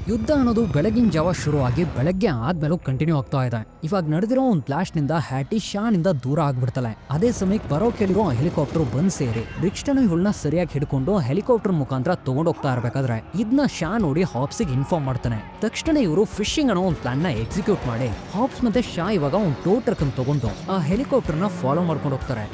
ಯುದ್ಧ ಅನ್ನೋದು ಬೆಳಗಿನ ಜಾವ ಶುರುವಾಗಿ ಬೆಳಗ್ಗೆ ಆದ್ಮೇಲೂ ಕಂಟಿನ್ಯೂ ಆಗ್ತಾ ಇದೆ. ಇವಾಗ ನಡೆದಿರೋ ಒಂದು ಬ್ಲಾಸ್ಟ್ ನಿಂದ ಹ್ಯಾಟಿ ಶಾನಿಂದ ದೂರ ಆಗ್ಬಿಡ್ತಾಳೆ. ಅದೇ ಸಮಯಕ್ಕೆ ಬರೋ ಕೇಳಿರೋ ಆ ಹೆಲಿಕಾಪ್ಟರ್ ಬಂದ್ ಸೇರಿ ಬ್ರಿಕ್ಸ್ಟನ್ ಇವಳನ್ನ ಸರಿಯಾಗಿ ಹಿಡ್ಕೊಂಡು ಹೆಲಿಕಾಪ್ಟರ್ ಮುಖಾಂತರ ತಗೊಂಡೋಗ್ತಾ ಇರ್ಬೇಕಾದ್ರೆ ಇದನ್ನ ಶಾ ನೋಡಿ ಹಾಬ್ಸ್ಗೆ ಇನ್ಫಾರ್ಮ್ ಮಾಡ್ತಾನೆ. ತಕ್ಷಣ ಇವರು ಫಿಶಿಂಗ್ ಅನ್ನೋ ಒಂದು ಪ್ಲಾನ್ ನ ಎಕ್ಸಿಕ್ಯೂಟ್ ಮಾಡಿ ಹಾಬ್ಸ್ ಮತ್ತೆ ಶಾ ಇವಾಗ ಒಂದು ಟೋ ಟ್ರಕ್ ಅನ್ನು ತಗೊಂಡು ಆ ಹೆಲಿಕಾಪ್ಟರ್ ನ ಫಾಲೋ ಮಾಡ್ಕೊಂಡು ಹೋಗ್ತಾರೆ.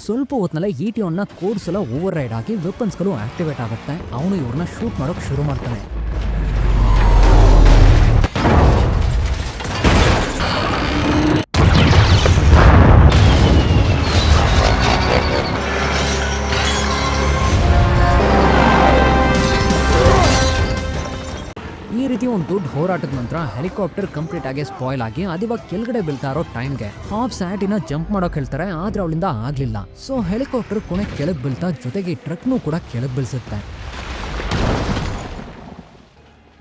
ಸ್ವಲ್ಪ ಹೊತ್ತಿನಲ್ಲೇ ಇಟಿಒನ್ನ ಕೋಡ್ಸ್ ಎಲ್ಲ ಓವರ್ ರೈಡ್ ಆಗಿ ವೆಪನ್ಸ್ಗಳು ಆಕ್ಟಿವೇಟ್ ಆಗುತ್ತೆ. ಅವನು ಇವ್ರನ್ನ ಶೂಟ್ ಮಾಡೋಕೆ ಶುರು ಮಾಡ್ತಾನೆ. ಈ ರೀತಿ ಒಂದು ದೊಡ್ಡ ಹೋರಾಟದ ನಂತರ ಹೆಲಿಕಾಪ್ಟರ್ ಕಂಪ್ಲೀಟ್ ಆಗಿ ಸ್ಪಾಯ್ಲ್ ಆಗಿ ಅದಿವಾಗ ಕೆಳಗಡೆ ಬೀಳ್ತಾ ಇರೋ ಟೈಮ್ಗೆ ಹಾಬ್ಸ್ ಹ್ಯಾಟಿನ ಜಂಪ್ ಮಾಡೋಕೆ ಹೇಳ್ತಾರೆ. ಆದ್ರೆ ಅವಳಿಂದ ಆಗ್ಲಿಲ್ಲ. ಸೊ ಹೆಲಿಕಾಪ್ಟರ್ ಕೊನೆ ಕೆಳಗ್ ಬೀಳ್ತಾ ಜೊತೆಗೆ ಟ್ರಕ್ನು ಕೂಡ ಕೆಳಗ್ ಬೀಳ್ಸುತ್ತೆ.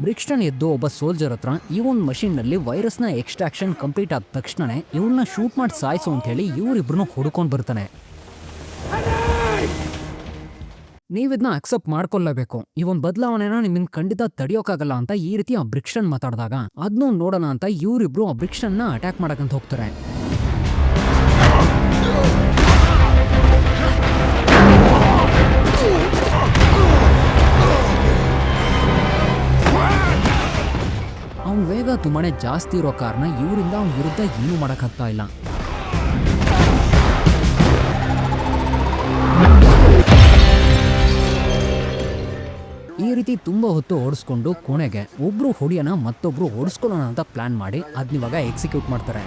ಬ್ರಿಕ್ಸ್ಟನ್ ಎದ್ದು ಒಬ್ಬ ಸೋಲ್ಜರ್ ಹತ್ರ ಈ ಒಂದು ಮಷೀನ್ ನಲ್ಲಿ ವೈರಸ್ ನ ಎಕ್ಸ್ಟ್ರಾಕ್ಷನ್ ಕಂಪ್ಲೀಟ್ ಆದ ತಕ್ಷಣನೇ ಇವ್ರನ್ನ ಶೂಟ್ ಮಾಡಿ ಸಾಯಿಸು ಅಂತ ಹೇಳಿ ಇವ್ರಿಬ್ರು ಹುಡ್ಕೊಂಡ್ ಬರ್ತಾನೆ. ನೀವಿದ್ನ ಅಕ್ಸೆಪ್ಟ್ ಮಾಡ್ಕೊಳ್ಳೇಬೇಕು, ಈ ಒಂದು ಬದಲಾವಣೆನ ನಿಮ್ಮಿಂದ ಖಂಡಿತ ತಡೆಯೋಕ್ಕಾಗಲ್ಲ ಅಂತ ಈ ರೀತಿ ಆ ಬ್ರಿಕ್ಸ್ಟನ್ ಮಾತಾಡಿದಾಗ ಅದನ್ನೂ ನೋಡೋಣ ಅಂತ ಇವರಿಬ್ರು ಆ ಬ್ರಿಕ್ಸ್ಟನ್ ನ ಅಟ್ಯಾಕ್ ಮಾಡಕಂತ ಹೋಗ್ತಾರೆ. ವೇಗ ತುಂಬಾನೇ ಜಾಸ್ತಿ ಇರೋ ಕಾರಣ ಇವರಿಂದ ಅವನ ವಿರುದ್ಧ ಏನೂ ಮಾಡೋಕ್ಕಾಗ್ತಾ ಇಲ್ಲ. ಈ ರೀತಿ ತುಂಬಾ ಹೊತ್ತು ಓಡಿಸ್ಕೊಂಡು ಕೊನೆಗೆ ಒಬ್ರು ಹೊಡಿಯೋಣ ಮತ್ತೊಬ್ರು ಓಡಿಸ್ಕೊಳ್ಳೋಣ ಅಂತ ಪ್ಲಾನ್ ಮಾಡಿ ಅದನ್ನಿವಾಗ ಎಕ್ಸಿಕ್ಯೂಟ್ ಮಾಡ್ತಾರೆ.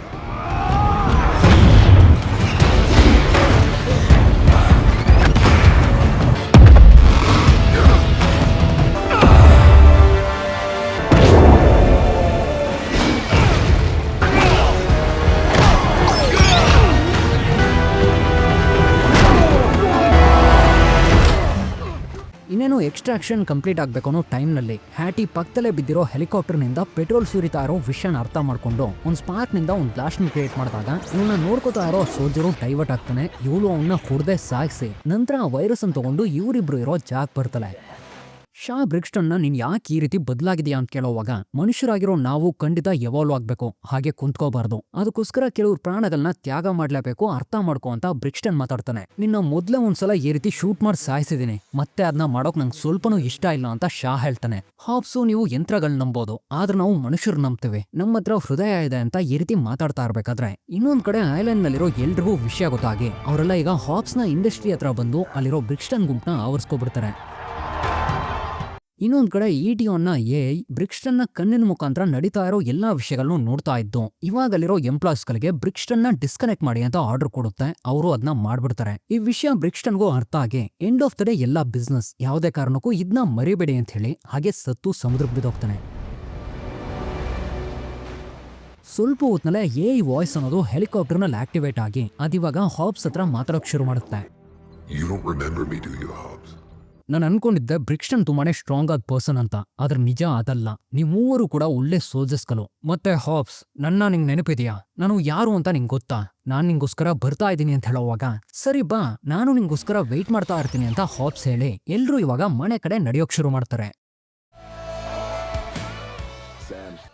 ಇನ್ನೇನು ಎಕ್ಸ್ಟ್ರಾಕ್ಷನ್ ಕಂಪ್ಲೀಟ್ ಆಗಬೇಕು ಅನ್ನೋ ಟೈಮ್ನಲ್ಲಿ ಹ್ಯಾಟಿ ಪಕ್ಕದಲ್ಲೇ ಬಿದ್ದಿರೋ ಹೆಲಿಕಾಪ್ಟರ್ನಿಂದ ಪೆಟ್ರೋಲ್ ಸುರಿತಾ ಇರೋ ವಿಷಯನ ಅರ್ಥ ಮಾಡ್ಕೊಂಡು ಒಂದು ಸ್ಪಾರ್ಕ್ನಿಂದ ಒಂದು ಬ್ಲಾಸ್ಟ್ನ ಕ್ರಿಯೇಟ್ ಮಾಡಿದಾಗ ಇವನ್ನ ನೋಡ್ಕೋತಾ ಇರೋ ಸೋಲ್ಜರು ಡೈವರ್ಟ್ ಆಗ್ತಾನೆ. ಇವಳು ಅವನ್ನ ಹೊಡೆದೇ ಸಾಯಿಸಿ ನಂತರ ಆ ವೈರಸ್ ಅನ್ನು ತಗೊಂಡು ಇವರಿಬ್ರು ಇರೋ ಜಾಗ ಬರ್ತಾಳೆ. ಶಾ ಬ್ರಿಕ್ಸ್ಟನ್ನ ನೀನ್ ಯಾಕೆ ಈ ರೀತಿ ಬದಲಾಗಿದೆಯಾ ಅಂತ ಕೇಳೋವಾಗ ಮನುಷ್ಯರಾಗಿರೋ ನಾವು ಖಂಡಿತ ಎವಾಲ್ವ್ ಆಗ್ಬೇಕು, ಹಾಗೆ ಕುಂತ್ಕೋಬಾರ್ದು, ಅದಕ್ಕೋಸ್ಕರ ಕೆಲವ್ರ ಪ್ರಾಣಗಳನ್ನ ತ್ಯಾಗ ಮಾಡ್ಲೇಬೇಕು, ಅರ್ಥ ಮಾಡ್ಕೋ ಅಂತ ಬ್ರಿಕ್ಸ್ಟನ್ ಮಾತಾಡ್ತಾನೆ. ನಿನ್ನ ಮೊದ್ಲೇ ಒಂದ್ಸಲ ಈ ರೀತಿ ಶೂಟ್ ಮಾಡಿ ಸಾಯಿಸಿದೀನಿ, ಮತ್ತೆ ಅದನ್ನ ಮಾಡೋಕ್ ನಂಗೆ ಸ್ವಲ್ಪನೂ ಇಷ್ಟ ಇಲ್ಲ ಅಂತ ಶಾ ಹೇಳ್ತಾನೆ. ಹಾಬ್ಸು ನೀವು ಯಂತ್ರಗಳನ್ನ ನಂಬೋದು, ಆದ್ರೆ ನಾವು ಮನುಷ್ಯರು ನಂಬ್ತೇವೆ, ನಮ್ಮ ಹತ್ರ ಹೃದಯ ಇದೆ ಅಂತ ಈ ರೀತಿ ಮಾತಾಡ್ತಾ ಇರ್ಬೇಕಾದ್ರೆ ಇನ್ನೊಂದ್ ಕಡೆ ಐಲ್ಯಾಂಡ್ ನಲ್ಲಿರೋ ಎಲ್ರಿಗೂ ವಿಷಯ ಗೊತ್ತಾಗಿ ಅವರೆಲ್ಲ ಈಗ ಹಾಬ್ಸ್ ನ ಇಂಡಸ್ಟ್ರಿ ಹತ್ರ ಬಂದು ಅಲ್ಲಿರೋ ಬ್ರಿಕ್ಸ್ಟನ್ ಗುಂಪನ್ನ ಆವರಿಸ್ಕೊಬಿಡ್ತಾರೆ. ಇನ್ನೊಂದ್ ಕಡೆ ಇಟಿಒನ್ನ ಬ್ರಿಕ್ಸ್ಟನ್ನ ಕಣ್ಣಿನ ಮುಖಾಂತರ ನಡೀತಾ ಇರೋ ಎಲ್ಲಾ ವಿಷಯಗಳನ್ನು ನೋಡ್ತಾ ಇದ್ದು ಇವಾಗಲಿರೋ ಎಂಪ್ಲಾಯ್ಸ್ಗಳಿಗೆ ಬ್ರಿಕ್ಸ್ಟನ್ನ ಡಿಸ್ಕನೆಕ್ಟ್ ಮಾಡಿ ಅಂತ ಆರ್ಡರ್ ಕೊಡುತ್ತೆ. ಅವರು ಅದನ್ನ ಮಾಡ್ಬಿಡ್ತಾರೆ. ಈ ವಿಷಯ ಬ್ರಿಕ್ಸ್ಟನ್ಗೂ ಅರ್ಥ ಆಗಿ ಎಂಡ್ ಆಫ್ ದ ಡೇ ಎಲ್ಲಾ ಬಿಸ್ನೆಸ್ ಯಾವುದೇ ಕಾರಣಕ್ಕೂ ಇದನ್ನ ಮರಿಬೇಡಿ ಅಂತ ಹೇಳಿ ಹಾಗೆ ಸತ್ತು ಸಮುದ್ರಕ್ಕೆ ಬಿದ್ದೋಗ್ತಾನೆ. ಸ್ವಲ್ಪ ಹೊತ್ನಲ್ಲೇ ವಾಯ್ಸ್ ಅನ್ನೋದು ಹೆಲಿಕಾಪ್ಟರ್ನಲ್ಲಿ ಆಕ್ಟಿವೇಟ್ ಆಗಿ ಅದಿವಾಗ ಹಾಬ್ಸ್ ಹತ್ರ ಮಾತಾಡೋಕ್ ಶುರು ಮಾಡುತ್ತೆ. ನಾನು ಅನ್ಕೊಂಡಿದ್ದೆ ಬ್ರಿಕ್ಸ್ಟನ್ ತುಂಬಾನೇ ಸ್ಟ್ರಾಂಗ್ ಆದ ಪರ್ಸನ್ ಅಂತ, ಆದ್ರೆ ನಿಜ ಅದಲ್ಲ. ನೀವು ಮೂವರು ಕೂಡ ಒಳ್ಳೆ ಸೋಲ್ಜರ್ಸ್ಗಳು. ಮತ್ತೆ ಹಾಬ್ಸ್, ನನ್ನ ನಿಂಗ್ ನೆನಪಿದೆಯಾ, ನಾನು ಯಾರು ಅಂತ ನಿಂಗೆ ಗೊತ್ತಾ, ನಾನ್ ನಿಂಗೋಸ್ಕರ ಬರ್ತಾ ಇದ್ದೀನಿ ಅಂತ ಹೇಳೋವಾಗ ಸರಿ ಬಾ ನಾನು ನಿಂಗೋಸ್ಕರ ವೆಯ್ಟ್ ಮಾಡ್ತಾ ಇರ್ತೀನಿ ಅಂತ ಹಾಬ್ಸ್ ಹೇಳಿ ಎಲ್ರೂ ಇವಾಗ ಮನೆ ಕಡೆ ನಡೆಯೋಕ್ ಶುರು ಮಾಡ್ತಾರೆ.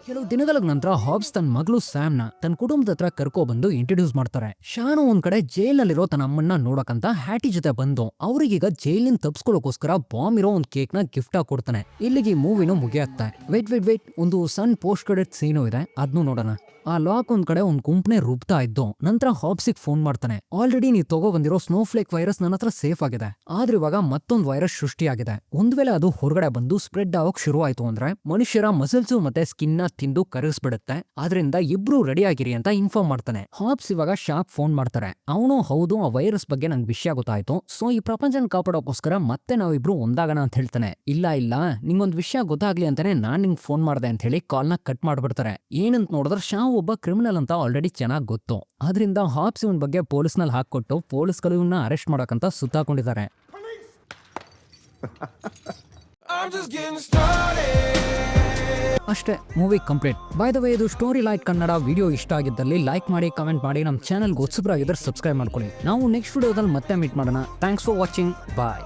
ಕೆಲವು ದಿನಗಳ ನಂತರ ಹಾಬ್ಸ್ ತನ್ನ ಮಗಳು ಸ್ಯಾಮ್ನ ತನ್ನ ಕುಟುಂಬದ ಹತ್ರ ಕರ್ಕೊಬಂದು ಇಂಟ್ರೊಡ್ಯೂಸ್ ಮಾಡ್ತಾರೆ. ಶಾನು ಒಂದ್ ಕಡೆ ಜೈಲ್ನಲ್ಲಿರೋ ತನ್ನ ಅಮ್ಮನ್ನ ನೋಡಕಂತ ಹ್ಯಾಟಿ ಜೊತೆ ಬಂದು ಅವ್ರಿಗೀಗ ಜೈಲಿನ ತಪ್ಸ್ಕೊಳ್ಳೋಕೋಸ್ಕರ ಬಾಂಬ್ ಇರೋ ಒಂದು ಕೇಕ್ ನ ಗಿಫ್ಟ್ ಆಗಿ ಕೊಡ್ತಾನೆ. ಇಲ್ಲಿಗೆ ಈ ಮೂವಿನೂ ಮುಗಿಯುತ್ತೆ. ವೇಟ್ ಒಂದು ಸಣ್ಣ ಪೋಸ್ಟ್ ಕ್ರೆಡಿಟ್ ಸೀನು ಇದೆ, ಅದನ್ನು ನೋಡೋಣ. ಆ ಲಾಕ್ ಒಂದ್ ಕಡೆ ಒಂದ್ ಗುಂಪನೆ ರುಬ್ತಾ ಇದ್ದು ನಂತರ ಹಾಬ್ಸಿಗೆ ಫೋನ್ ಮಾಡ್ತಾನೆ. ಆಲ್ರೆಡಿ ನೀವು ತಗೊಬಂದಿರೋ ಸ್ನೋಫ್ಲೇಕ್ ವೈರಸ್ ನನ್ನ ಹತ್ರ ಸೇಫ್ ಆಗಿದೆ, ಆದ್ರೆ ಇವಾಗ ಮತ್ತೊಂದು ವೈರಸ್ ಸೃಷ್ಟಿಯಾಗಿದೆ. ಒಂದ್ ವೇಳೆ ಅದು ಹೊರಗಡೆ ಬಂದು ಸ್ಪ್ರೆಡ್ ಆಗೋಕ್ ಶುರು ಆಯ್ತು ಅಂದ್ರೆ ಮನುಷ್ಯರ ಮಸಲ್ಸು ಮತ್ತೆ ಸ್ಕಿನ್ ನ ತಿಂದು ಕರಗಿಸ್ಬಿಡುತ್ತೆ, ಆದ್ರಿಂದ ಇಬ್ರು ರೆಡಿ ಆಗಿರಿ ಅಂತ ಇನ್ಫಾರ್ಮ್ ಮಾಡ್ತಾನೆ. ಹಾಬ್ಸ್ ಇವಾಗ ಶಾಕ್ ಫೋನ್ ಮಾಡ್ತಾರೆ. ಅವನು ಹೌದು ಆ ವೈರಸ್ ಬಗ್ಗೆ ನಂಗೆ ವಿಷಯ ಗೊತ್ತಾಯ್ತು, ಸೊ ಈ ಪ್ರಪಂಚನ ಕಾಪಾಡೋಕೋಸ್ಕರ ಮತ್ತೆ ನಾವಿಬ್ರು ಒಂದಾಗಣ ಅಂತ ಹೇಳ್ತಾನೆ. ಇಲ್ಲ ನಿಂಗೊಂದ್ ವಿಷಯ ಗೊತ್ತಾಗ್ಲಿ ಅಂತಾನೆ ನಾನ್ ನಿಂಗ್ ಫೋನ್ ಮಾಡ್ದೆ ಅಂತ ಹೇಳಿ ಕಾಲ್ನ ಕಟ್ ಮಾಡ್ಬಿಡ್ತಾರೆ. ಏನಂತ ನೋಡಿದ್ರೆ ಶಾ ಒಬ್ಬ ಕ್ರಿಮಿನಲ್ ಅಂತ ಆಲ್ರೆಡಿ ಚೆನ್ನಾಗಿ ಗೊತ್ತು, ಆದ್ರಿಂದ ಹಾಬ್ಸ್ ಇವನ್ ಬಗ್ಗೆ ಪೊಲೀಸ್ನಲ್ಲಿ ಹಾಕೊಟ್ಟು ಪೊಲೀಸ್ಗಳು ಇವನ್ನ ಅರೆಸ್ಟ್ ಮಾಡಕಂತ ಸುತ್ತಾಕೊಂಡಿದ್ದಾರೆ. ಅಷ್ಟೇ, movie complete. By the way, ಇದು ಸ್ಟೋರಿ ಲೈಕ್ ಕನ್ನಡ ವಿಡಿಯೋ ಇಷ್ಟ ಆಗಿದ್ದಲ್ಲಿ ಲೈಕ್ ಮಾಡಿ, ಕಮೆಂಟ್ ಮಾಡಿ, ನಮ್ಮ ಚಾನಲ್ಗೆ ಹೊಸಬ್ರಾಗಿದ್ರೆ ಸಬ್ಸ್ಕ್ರೈಬ್ ಮಾಡ್ಕೊಳ್ಳಿ. ನಾವು ನೆಕ್ಸ್ಟ್ ವಿಡಿಯೋದಲ್ಲಿ ಮತ್ತೆ ಮೀಟ್ ಮಾಡೋಣ. Thanks for watching, bye.